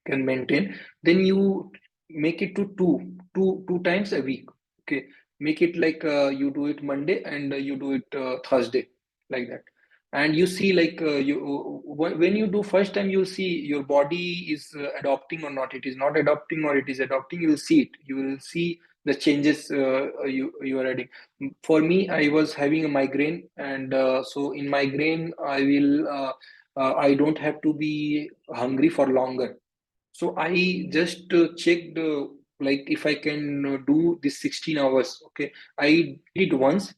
can maintain, then you make it to two times a week. Okay. Make it like you do it Monday and you do it Thursday, like that. And you see like when you do first time, you'll see your body is adopting or not. It is not adopting or it is adopting. You'll see it. You will see the changes you are adding. For me, I was having a migraine, and so in migraine I don't have to be hungry for longer. So I just checked like if I can do this 16 hours. Okay, I did it once,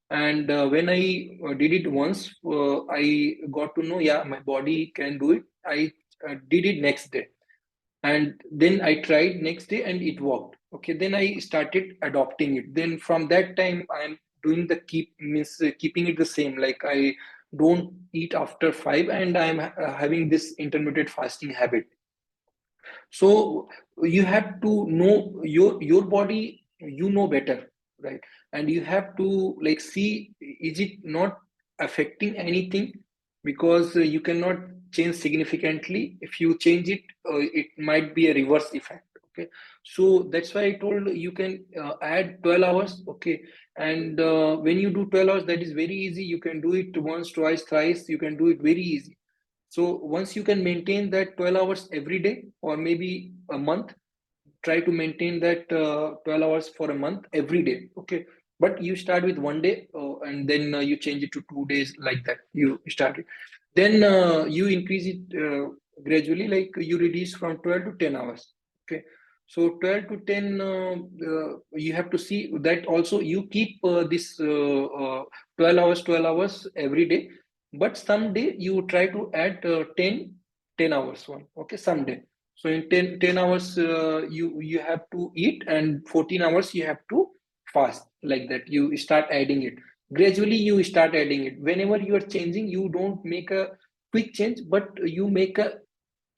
and when I did it once, I got to know, yeah, my body can do it. I did it next day, and then I tried next day, and it worked. Okay, then I started adopting it. Then from that time, I'm doing the keeping it the same. Like I don't eat after 5, and I'm having this intermittent fasting habit. So you have to know your body, you know better, right? And you have to like see, is it not affecting anything? Because you cannot change significantly. If you change it, it might be a reverse effect. Okay, so that's why I told you can add 12 hours. Okay, and when you do 12 hours, that is very easy. You can do it once, twice, thrice. You can do it very easy. So once you can maintain that 12 hours every day or maybe a month, try to maintain that 12 hours for a month every day. Okay. But you start with 1 day and then you change it to 2 days, like that. You start it. Then you increase it gradually, like you reduce from 12 to 10 hours. Okay. So 12 to 10, you have to see that also you keep this 12 hours every day, but someday you try to add 10 hours one, okay, someday. So in 10 hours, you have to eat, and 14 hours you have to fast, like that. You start adding it. Gradually, you start adding it. Whenever you are changing, you don't make a quick change, but you make a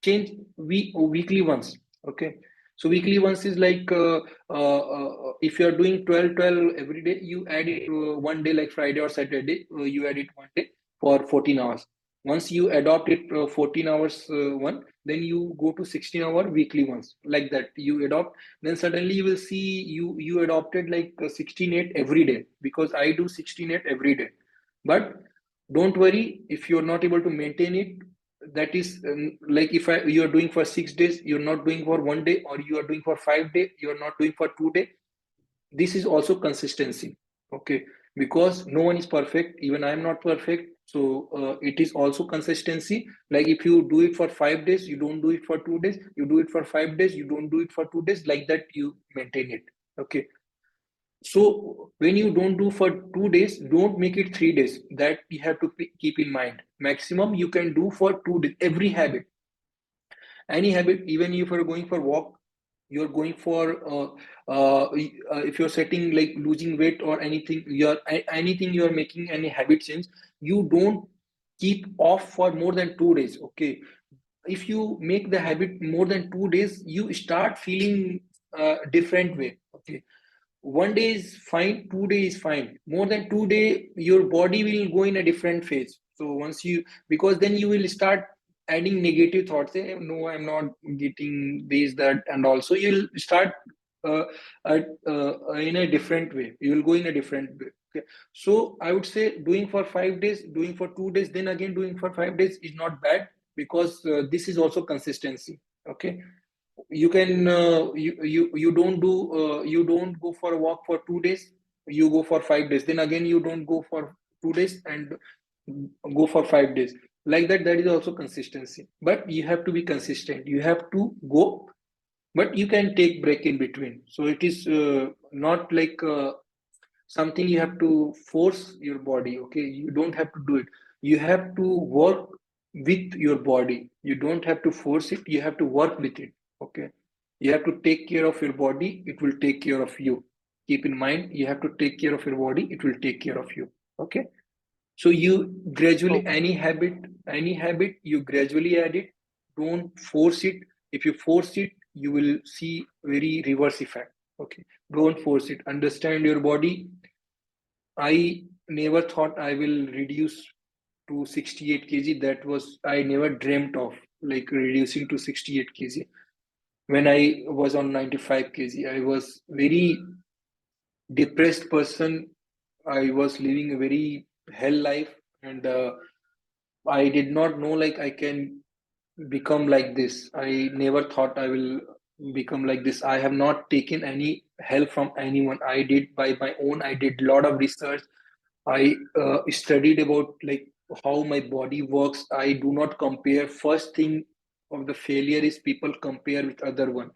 change weekly once, okay. So weekly once is like if you are doing 12 every day, you add it one day, like Friday or Saturday, you add it one day for 14 hours. Once you adopt it 14 hours one, then you go to 16-hour weekly ones, like that you adopt. Then suddenly you will see you adopted like 16-8 every day, because I do 16-8 every day. But don't worry if you're not able to maintain it. That is like if you are doing for 6 days, you're not doing for one day, or you are doing for 5 days, you're not doing for 2 days. This is also consistency, okay, because no one is perfect, even I am not perfect. So it is also consistency. Like if you do it for 5 days, you don't do it for 2 days, you do it for 5 days, you don't do it for 2 days, like that you maintain it, okay. So when you don't do for 2 days, don't make it 3 days. That you have to keep in mind. Maximum you can do for 2 days. Every habit, any habit, even if you're going for walk, you're going for if you're setting like losing weight or anything, anything you're making any habit change, you don't keep off for more than 2 days, okay. If you make the habit more than 2 days, you start feeling different way, okay. One day is fine, 2 days is fine. More than 2 day, your body will go in a different phase. So once you, because then you will start adding negative thoughts. Say, no, I'm not getting this, that, and also you'll start uh, in a different way. You will go in a different way. Okay. So I would say doing for 5 days, doing for 2 days, then again doing for 5 days is not bad, because this is also consistency. Okay, you can you don't do you don't go for a walk for 2 days, you go for 5 days, then again you don't go for 2 days and go for 5 days, like that. That is also consistency. But you have to be consistent, you have to go, but you can take break in between. So it is not like something you have to force your body, okay. You don't have to do it, you have to work with your body. You don't have to force it, you have to work with it, okay. You have to take care of your body, it will take care of you. Keep in mind, you have to take care of your body, it will take care of you, okay. So you gradually, Okay. any habit you gradually add it, don't force it. If you force it, you will see very reverse effect, okay. Don't force it, understand your body. I never thought I will reduce to 68 kg. That was, I never dreamt of like reducing to 68 kg. When I was on 95 kg, I was very depressed person. I was living a very hell life, and I did not know like I can become like this. I never thought I will become like this. I have not taken any help from anyone. I did by my own. I did a lot of research. I studied about like how my body works. I do not compare. First thing of the failure is people compare with other one.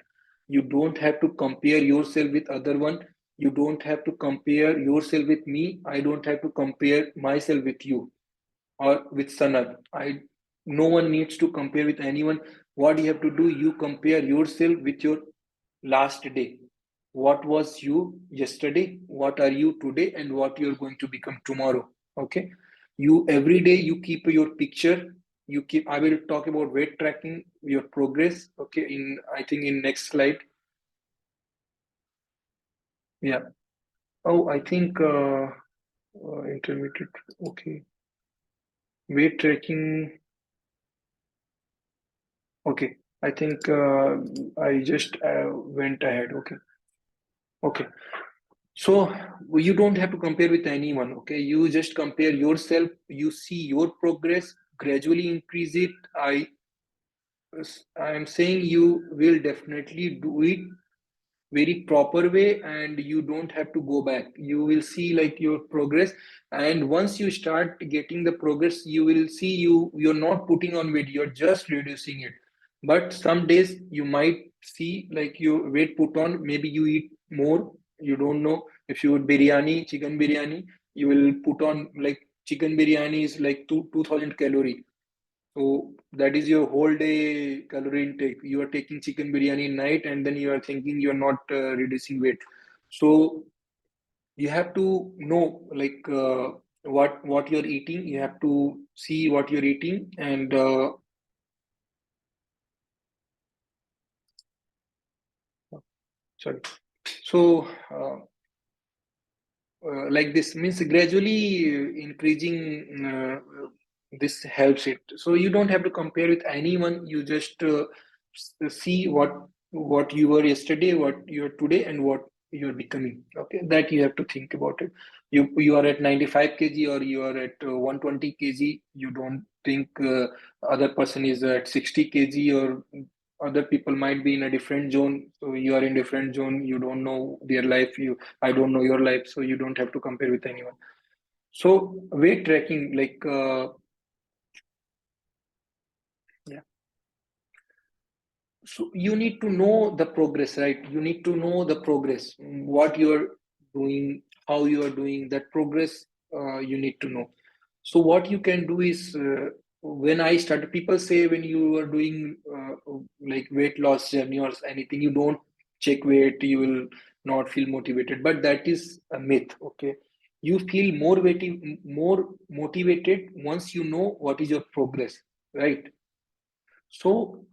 You don't have to compare yourself with other one. You don't have to compare yourself with me. I don't have to compare myself with you or with Sanat. No one needs to compare with anyone. What you have to do, you compare yourself with your last day. What was you yesterday? What are you today? And what you're going to become tomorrow. Okay. You every day you keep your picture. You keep. I will talk about weight tracking, your progress. Okay. In I think in next slide. Yeah. Oh, I think intermittent. Okay. Weight tracking. Okay, I think I just went ahead. Okay, okay. So you don't have to compare with anyone. Okay, you just compare yourself. You see your progress, gradually increase it. I am saying you will definitely do it very proper way, and you don't have to go back. You will see like your progress, and once you start getting the progress, you will see you're not putting on weight, you're just reducing it. But some days you might see like your weight put on. Maybe you eat more. You don't know. If you eat biryani, chicken biryani, you will put on like chicken biryani is like 2000 calorie. So that is your whole day calorie intake. You are taking chicken biryani night, and then you are thinking you are not reducing weight. So you have to know like what you're eating. You have to see what you're eating, and sorry. So like this means gradually increasing this helps it. So you don't have to compare with anyone. You just see what you were yesterday, what you're today, and what you're becoming. Okay, that you have to think about it. You are at 95 kg or you are at 120 kg. You don't think other person is at 60 kg, or other people might be in a different zone. So you are in different zone. You don't know their life. I don't know your life, so you don't have to compare with anyone. So weight tracking, like yeah. So you need to know the progress, right? You need to know the progress, what you're doing, how you are doing. That progress, you need to know. So what you can do is, when I started, people say when you are doing like weight loss journey or anything, you don't check weight, you will not feel motivated. But that is a myth. Okay, you feel more motivated once you know what is your progress, right? So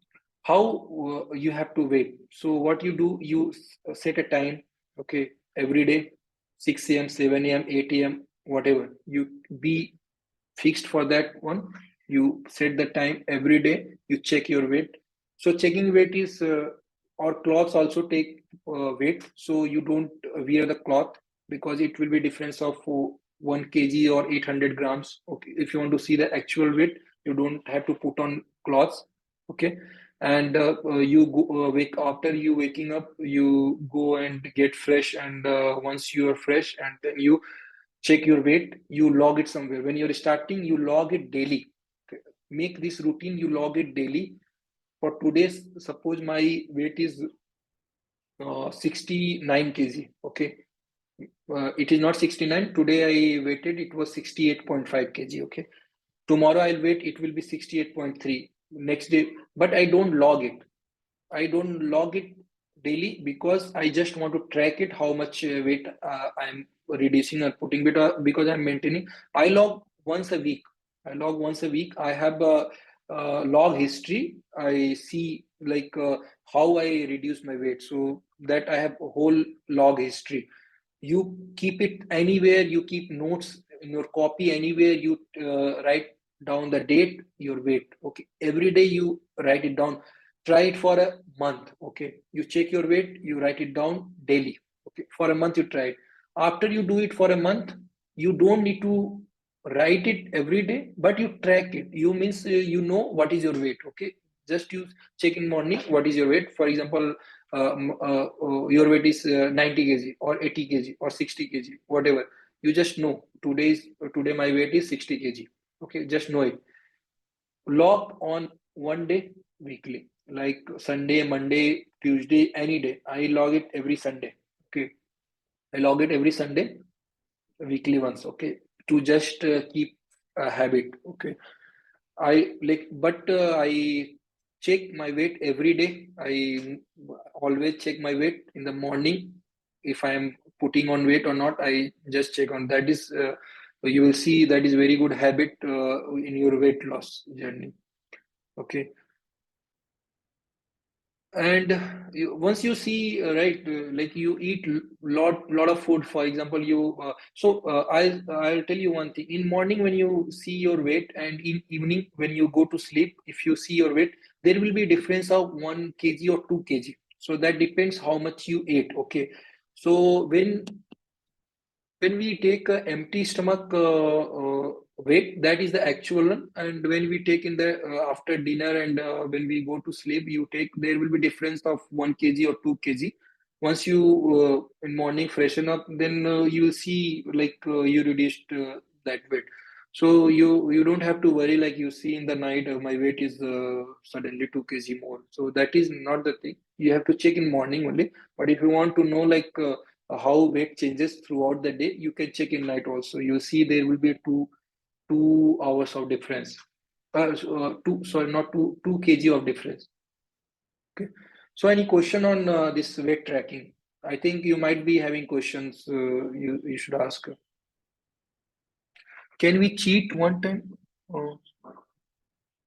how you have to wait. So what you do, you set a time, okay, every day, 6 a.m., 7 a.m., 8 a.m., whatever. You be fixed for that one. You set the time every day. You check your weight. So checking weight is, or clothes also take weight. So you don't wear the cloth because it will be difference of 1 kg or 800 grams. Okay, if you want to see the actual weight, you don't have to put on cloths. Okay, and you go, wake after you waking up, you go and get fresh, and once you are fresh, and then you check your weight, you log it somewhere. When you're starting, you log it daily. Okay. Make this routine, you log it daily. For today's, suppose my weight is 69 kg. Okay, it is not 69 today. I weighted, it was 68.5 kg. Okay, tomorrow I'll wait, it will be 68.3 next day. But I don't log it daily because I just want to track it, how much weight I'm reducing or putting, because I'm maintaining. I log once a week. I have a log history. I see like how I reduce my weight, so that I have a whole log history. You keep it anywhere, you keep notes in your copy anywhere. You write down the date, your weight. Okay, every day you write it down. Try it for a month. Okay, you check your weight, you write it down daily. Okay, for a month you try it. After you do it for a month, you don't need to write it every day, but you track it. You means you know what is your weight. Okay, just you check in morning what is your weight. For example, your weight is 90 kg or 80 kg or 60 kg, whatever. You just know today my weight is 60 kg. Okay, just know it. Log on one day weekly, like Sunday, Monday, Tuesday, any day. I log it every Sunday. Okay, I log it every Sunday, weekly once. Okay, to just keep a habit. Okay, I like, but I check my weight every day. I always check my weight in the morning. If I am putting on weight or not, I just check on that. Is you will see that is very good habit in your weight loss journey. Okay, and once you see right, like you eat lot of food. For example, you I'll tell you one thing. In morning when you see your weight, and in evening when you go to sleep, if you see your weight, there will be difference of 1 kg or 2 kg. So that depends how much you ate. Okay, so when we take a empty stomach weight, that is the actual one. And when we take in the after dinner, and when we go to sleep, you take, there will be difference of 1 kg or 2 kg. Once you in morning freshen up, then you will see like you reduced that weight. So you don't have to worry like you see in the night, my weight is suddenly 2 kg more. So that is not the thing. You have to check in morning only. But if you want to know like how weight changes throughout the day, you can check in night also. You see there will be 2 hours of difference. Not 2 kg of difference. Okay. So any question on this weight tracking? I think you might be having questions. You should ask. Can we cheat one time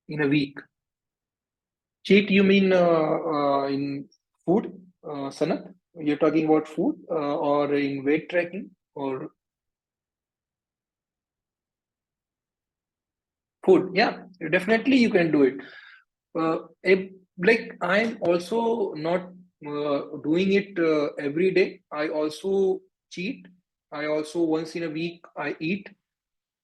in a week? Cheat, you mean in food, Sanat? You're talking about food or in weight tracking or food? Yeah, definitely you can do it. Like I'm also not doing it every day. I also cheat. I also once in a week I eat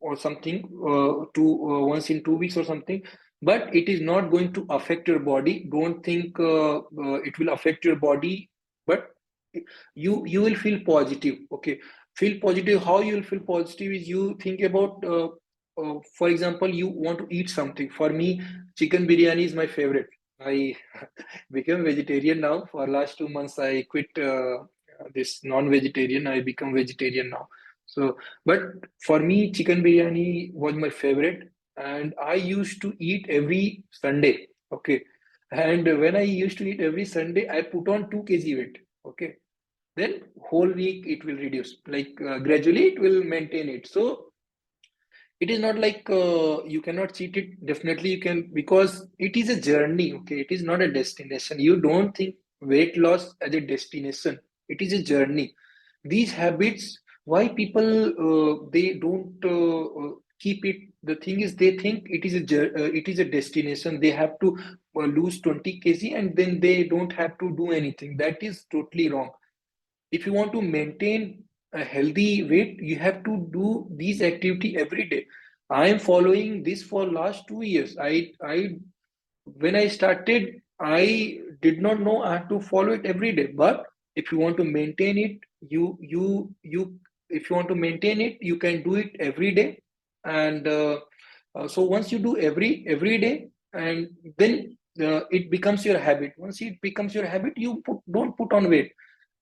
or something once in 2 weeks or something, but it is not going to affect your body. Don't think it will affect your body, but you will feel positive. Okay, feel positive. How you will feel positive is you think about for example, you want to eat something. For me, chicken biryani is my favorite. I became vegetarian now. For last 2 months I quit this non-vegetarian. I become vegetarian now. So but for me, chicken biryani was my favorite, and I used to eat every Sunday. Okay, and when I used to eat every Sunday, I put on 2 kg weight. Okay, then whole week it will reduce. Like gradually, it will maintain it. So it is not like you cannot cheat it. Definitely, you can because it is a journey. Okay, it is not a destination. You don't think weight loss as a destination. It is a journey. These habits, why people they don't keep it. The thing is, they think it is it is a destination. They have to lose 20 kg and then they don't have to do anything. That is totally wrong. If you want to maintain a healthy weight, you have to do these activity every day. I am following this for last 2 years. I when I started, I did not know I have to follow it every day. But if you want to maintain it, if you want to maintain it, you can do it every day. And so once you do every day, and then it becomes your habit. Once it becomes your habit, don't put on weight.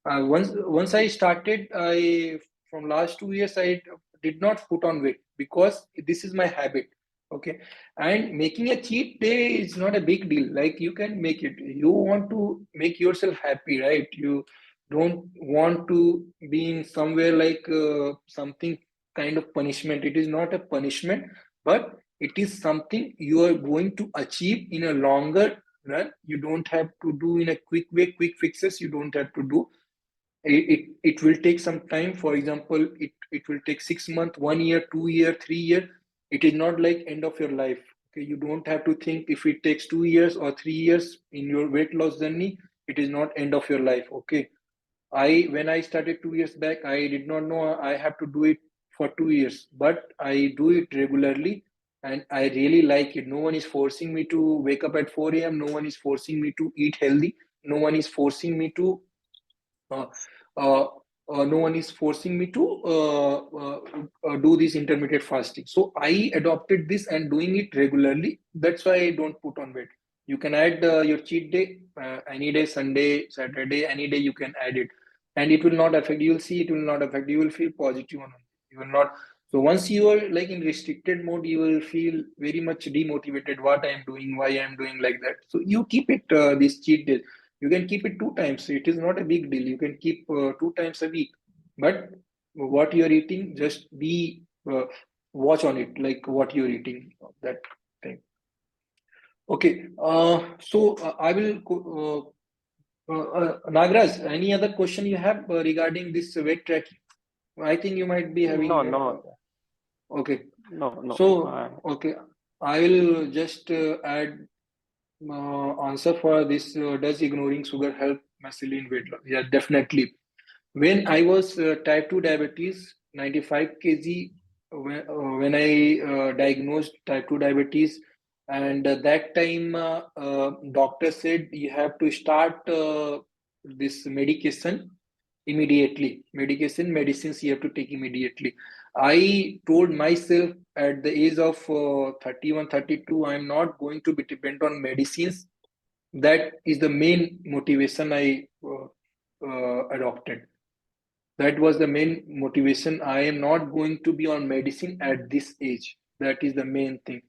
Once I started, I from last 2 years I did not put on weight because this is my habit. Okay, and making a cheat day is not a big deal. Like you can make it. You want to make yourself happy, right? You don't want to be in somewhere like something kind of punishment. It is not a punishment, but it is something you are going to achieve in a longer run. You don't have to do in a quick way, quick fixes. You don't have to do it will take some time. For example, it will take 6 months, 1 year, 2 year, 3 year. It is not like end of your life. Okay, you don't have to think if it takes 2 years or 3 years in your weight loss journey. It is not end of your life. Okay, when I started 2 years back, I did not know I have to do it for 2 years, but I do it regularly and I really like it. No one is forcing me to wake up at 4 a.m. No one is forcing me to eat healthy. No one is forcing me to uh, uh, no one is forcing me to do this intermittent fasting. So I adopted this and doing it regularly. That's why I don't put on weight. You can add your cheat day any day, Sunday, Saturday, any day you can add it, and it will not affect. You will see it will not affect. You will feel positive on it. You will not. So once you are like in restricted mode, you will feel very much demotivated. What I am doing, why I am doing like that. So you keep it this cheat day. You can keep it 2 times. It is not a big deal. You can keep 2 times a week. But what you're eating, just be watch on it, like what you're eating, that thing. Okay. So I will. Nagraj, any other question you have regarding this weight tracking? I think you might be No, having. no, Okay. no. So okay, I will just add answer for this. Does ignoring sugar help massively in weight loss? Yeah, definitely. When I was type 2 diabetes, 95 kg, when I diagnosed type 2 diabetes, and that time doctor said you have to start this medication immediately. Medicines you have to take immediately. I told myself at the age of 31, 32, I'm not going to be dependent on medicines. That is the main motivation I adopted. That was the main motivation. I am not going to be on medicine at this age. That is the main thing.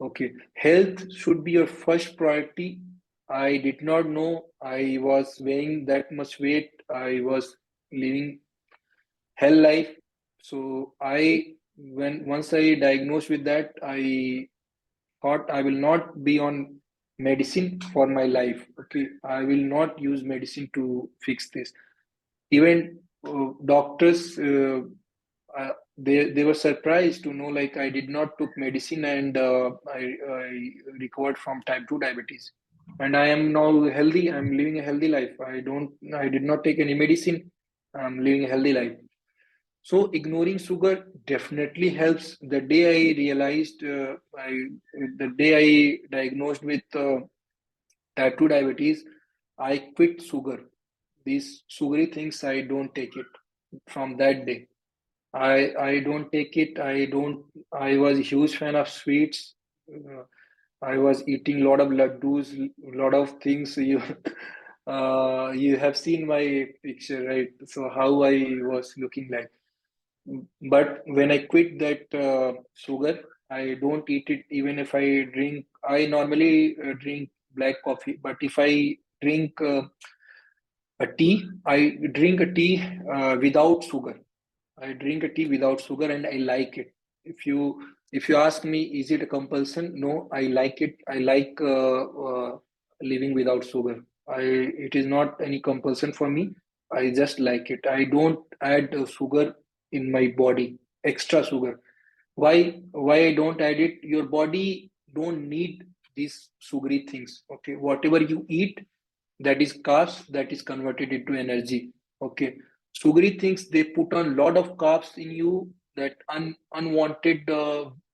Okay. Health should be your first priority. I did not know I was weighing that much weight. I was living hell life. So once I diagnosed with that, I thought I will not be on medicine for my life. Okay. I will not use medicine to fix this. Even doctors, they were surprised to know like I did not took medicine, and I recovered from type 2 diabetes, and I am now healthy. I'm living a healthy life. I did not take any medicine. I'm living a healthy life. So ignoring sugar definitely helps. The day I realized, the day I diagnosed with type 2 diabetes, I quit sugar. These sugary things, I don't take it from that day. I don't take it. I was a huge fan of sweets. Uh, I was eating a lot of laddus, a lot of things. You have seen my picture, right? So how I was looking like. But when I quit that sugar, I don't eat it. Even if I drink, I normally drink black coffee. But if I drink a tea, I drink a tea without sugar. I drink a tea without sugar, and I like it. If you ask me, is it a compulsion? No, I like it. I like living without sugar. It is not any compulsion for me. I just like it. I don't add sugar in my body, extra sugar. Why I don't add it? Your body don't need these sugary things. Okay, whatever you eat, that is carbs, that is converted into energy. Okay, sugary things, they put on lot of carbs in you, that unwanted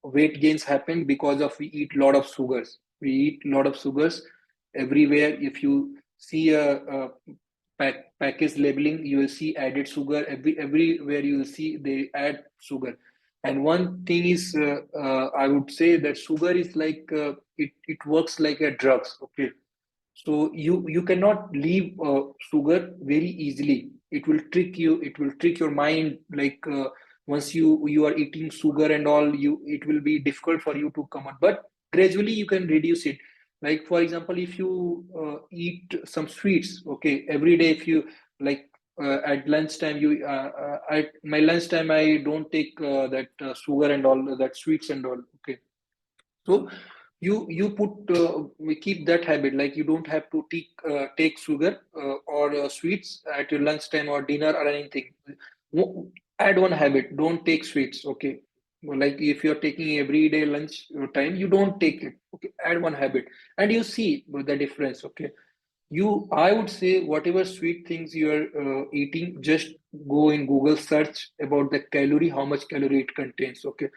weight gains happen because of we eat lot of sugars. We eat lot of sugars everywhere. If you see a package labeling, you will see added sugar. Everywhere you will see they add sugar. And one thing is, I would say that sugar is like it works like a drugs. Okay, so you cannot leave sugar very easily. It will trick you. It will trick your mind. Like once you are eating sugar and all, it will be difficult for you to come out. But gradually you can reduce it. Like for example, if you eat some sweets, okay, every day. If you like at lunchtime, at my lunchtime I don't take that sugar and all that sweets and all. Okay, so you put we keep that habit, like you don't have to take sugar or sweets at your lunchtime or dinner or anything. Add one habit: don't take sweets. Okay, well, like if you're taking everyday lunch time, you don't take it. Okay, add one habit, and you see the difference. Okay, I would say whatever sweet things you are eating, just go in Google, search about the calorie, how much calorie it contains. Okay,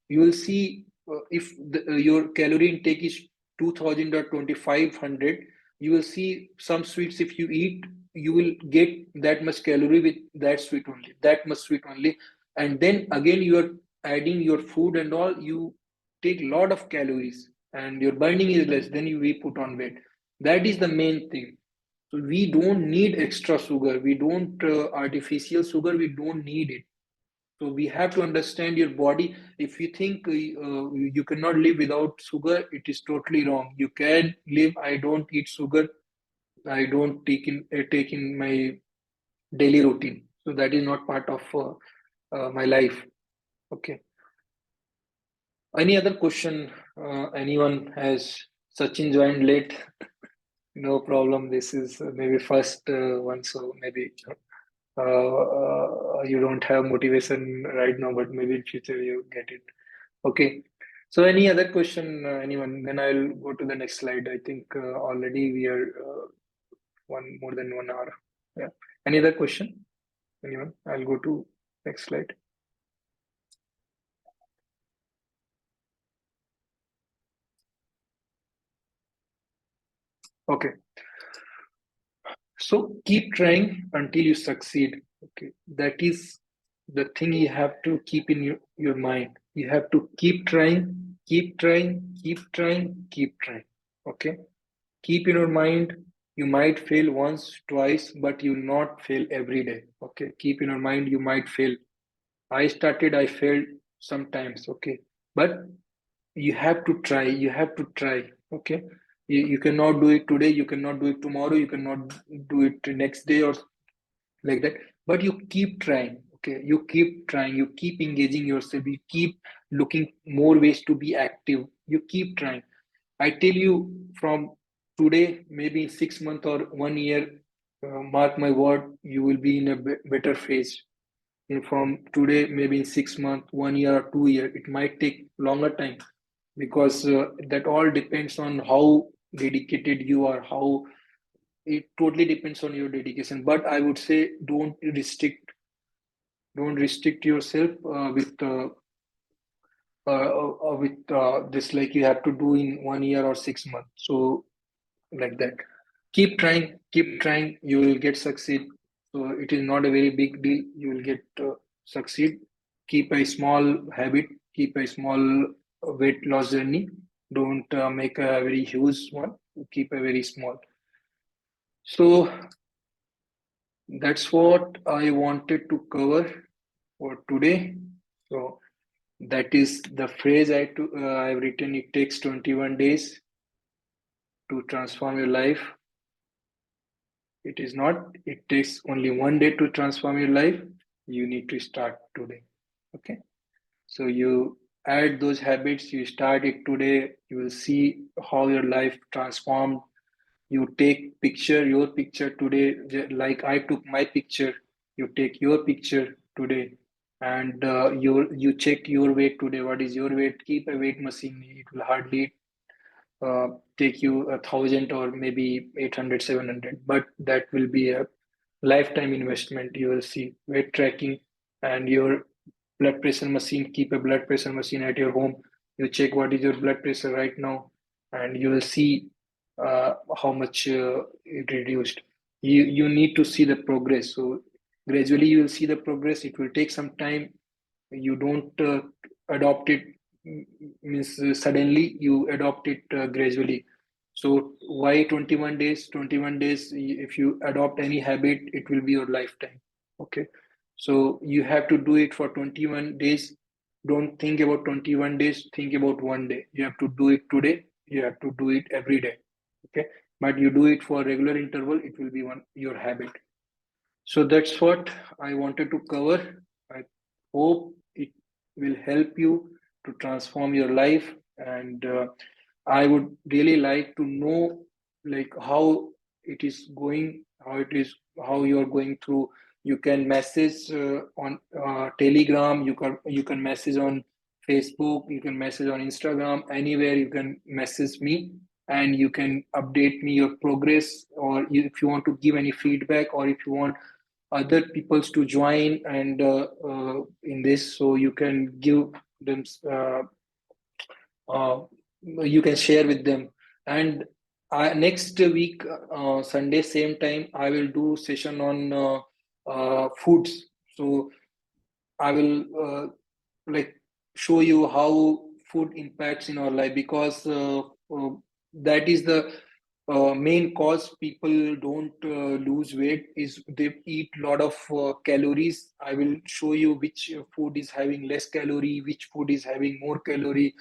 you will see if your calorie intake is 2000 or 2500, you will see some sweets. If you eat, you will get that much calorie with that much sweet only. And then again you are adding your food and all, you take a lot of calories, and your burning is less, then we put on weight. That is the main thing. So we don't need extra sugar, we don't artificial sugar, we don't need it. So we have to understand your body. If you think you cannot live without sugar, it is totally wrong. You can live. I don't eat sugar. I don't take in my daily routine. So that is not part of my life. Okay. Any other question? Anyone has? Sachin joined late. No problem. This is maybe first one, so maybe you don't have motivation right now, but maybe in future you get it. Okay. So any other question, anyone? Then I'll go to the next slide. I think already we are one more than 1 hour. Yeah. Any other question? Anyone? I'll go to next slide. Okay. So keep trying until you succeed. Okay. That is the thing you have to keep in your mind. You have to keep trying, keep trying, keep trying, keep trying. Okay. Keep in your mind, you might fail once, twice, but you'll not fail every day. Okay. Keep in your mind, you might fail. I failed sometimes. Okay. But you have to try. You have to try. Okay. You cannot do it today. You cannot do it tomorrow. You cannot do it next day or like that, but you keep trying. Okay, you keep trying, you keep engaging yourself, you keep looking more ways to be active, you keep trying. I tell you, from today, maybe in 6 months or 1 year, mark my word, you will be in a better phase. And from today, maybe in 6 months, 1 year or 2 year, it might take longer time, because that all depends on how dedicated you are, how it totally depends on your dedication. But I would say, don't restrict yourself with this, like you have to do in 1 year or 6 months. So like that, keep trying, you will get succeed. So it is not a very big deal, you will get succeed. Keep a small habit, keep a small weight loss journey. Don't make a very huge one, keep a very small. So that's what I wanted to cover for today. So that is the phrase I've written. It takes 21 days to transform your life. It is not. It takes only 1 day to transform your life. You need to start today. Okay. So you add those habits. You start it today. You will see how your life transformed. You take your picture today, like I took my picture. You take your picture today, and you check your weight today. What is your weight? Keep a weight machine. It will hardly uh, take you 1,000 or maybe 800, 700, but that will be a lifetime investment. You will see weight tracking and your blood pressure machine. Keep a blood pressure machine at your home. You check what is your blood pressure right now, and you will see how much it reduced. You need to see the progress. So gradually you will see the progress. It will take some time. You don't adopt it, means suddenly, you adopt it gradually. So why 21 days? 21 days, if you adopt any habit, it will be your lifetime. Okay. So you have to do it for 21 days. Don't think about 21 days, think about 1 day. You have to do it today, you have to do it every day. Okay. But you do it for regular interval, it will be your habit. So that's what I wanted to cover. I hope it will help you to transform your life. And I would really like to know, like, how it is going, how you are going through. You can message on Telegram. You can message on Facebook. You can message on Instagram. Anywhere you can message me, and you can update me your progress, or if you want to give any feedback, or if you want other peoples to join and in this, so you can give them, uh, you can share with them. And next week, Sunday same time, I will do session on foods. So I will like show you how food impacts in our life, because that is the main cause people don't lose weight, is they eat a lot of calories. I will show you which food is having less calorie, which food is having more calorie.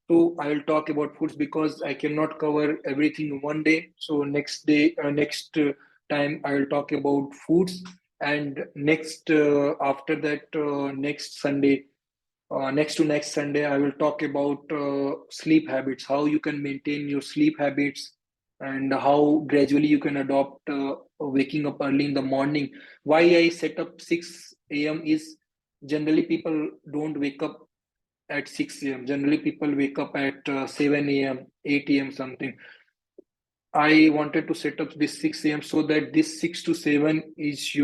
So I will talk about foods, because I cannot cover everything in 1 day. So next time I will talk about foods. And next after that, next Sunday, next Sunday, I will talk about sleep habits, how you can maintain your sleep habits, and how gradually you can adopt waking up early in the morning. Why I set up 6 a.m. is, generally people don't wake up at 6 a.m. Generally people wake up at 7 a.m., 8 a.m. something. I wanted to set up this 6 a.m. so that this 6 to 7 is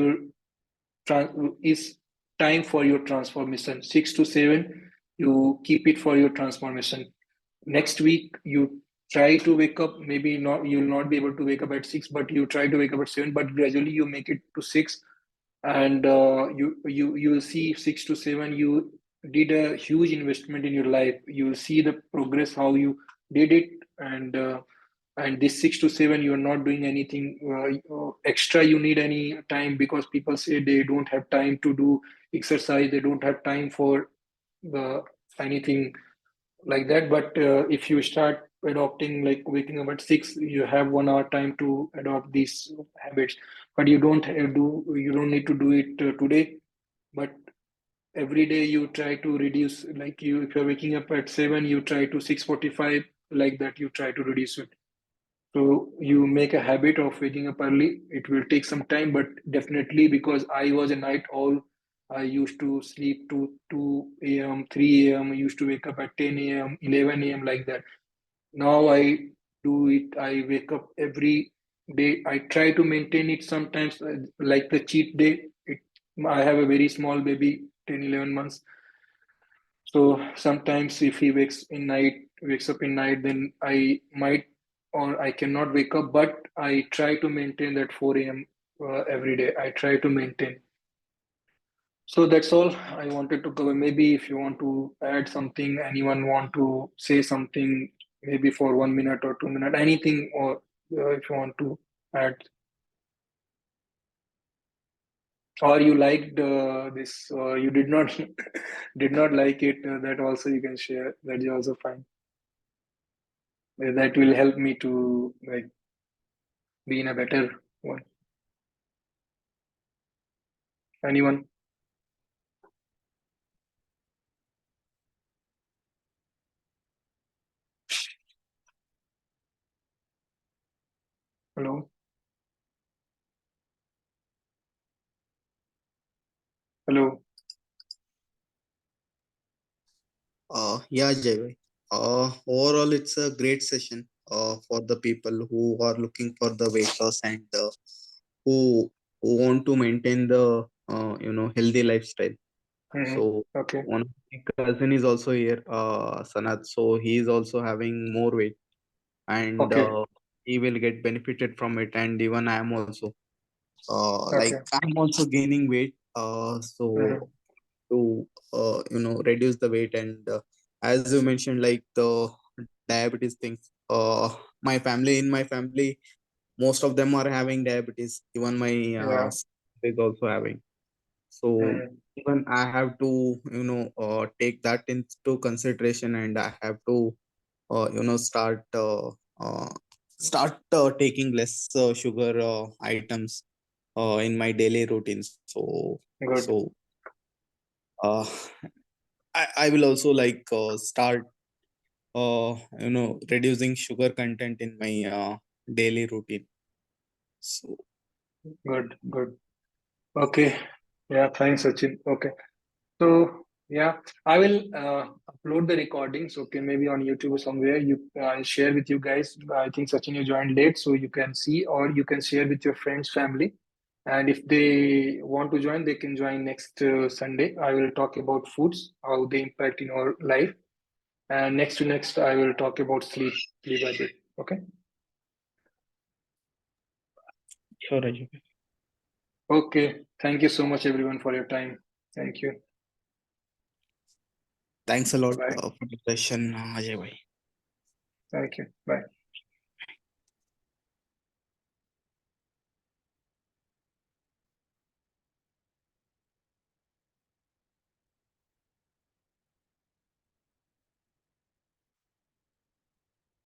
is time for your transformation. 6 to 7, you keep it for your transformation. Next week, you try to wake up, maybe not, you'll not be able to wake up at 6, but you try to wake up at 7, but gradually you make it to 6. And you will see 6 to 7, you did a huge investment in your life, you will see the progress how you did it. And this 6 to 7, you are not doing anything extra. You need any time, because people say they don't have time to do exercise, they don't have time for anything like that. But if you start adopting, like waking up at 6, you have 1 hour time to adopt these habits. But you don't need to do it today, but every day you try to reduce. Like, you, if you're waking up at 7, you try to 6:45, like that, you try to reduce it. So you make a habit of waking up early. It will take some time, but definitely, because I was a night owl, I used to sleep to 2 a.m., 3 a.m. I used to wake up at 10 a.m., 11 a.m., like that. Now I do it. I wake up every day. I try to maintain it sometimes, like the cheat day. I have a very small baby, 10, 11 months. So sometimes if he wakes up in night, then I might, or I cannot wake up, but I try to maintain that 4 a.m. Every day. I try to maintain. So that's all I wanted to cover. Maybe if you want to add something, anyone want to say something, maybe for 1 minute or 2 minutes, anything, or if you want to add, or you liked this, or you did not did not like it, that also you can share. That is also fine. That will help me to, like, be in a better one. Anyone? Hello? Hello? Yeah, Jai. Overall, it's a great session for the people who are looking for the weight loss and who who want to maintain the healthy lifestyle. Mm-hmm. So Okay. one of my cousin is also here, Sanat. So he is also having more weight, and Okay. he will get benefited from it. And even I am also, like Okay. I'm also gaining weight. Mm-hmm. So to reduce the weight, and as you mentioned, like the diabetes things, in my family, most of them are having diabetes. Even my Yeah. sister is also having. So Mm-hmm. even I have to take that into consideration, and I have to start taking less sugar items in my daily routine. Good. Uh, I will also like start reducing sugar content in my daily routine. So Good. Good. Okay. Yeah. Thanks, Sachin. Okay. So yeah, I will upload the recordings. Okay, maybe on YouTube or somewhere. I'll share with you guys. I think Sachin, you joined late, so you can see, or you can share with your friends, family. And if they want to join, they can join next Sunday. I will talk about foods, how they impact in our life. And next to next, I will talk about sleep habit. Okay. sure, Raju. Okay. Thank you so much, everyone, for your time. Thank you. Thanks a lot Bye. for the session, Ajay bhai. Thank you. Bye.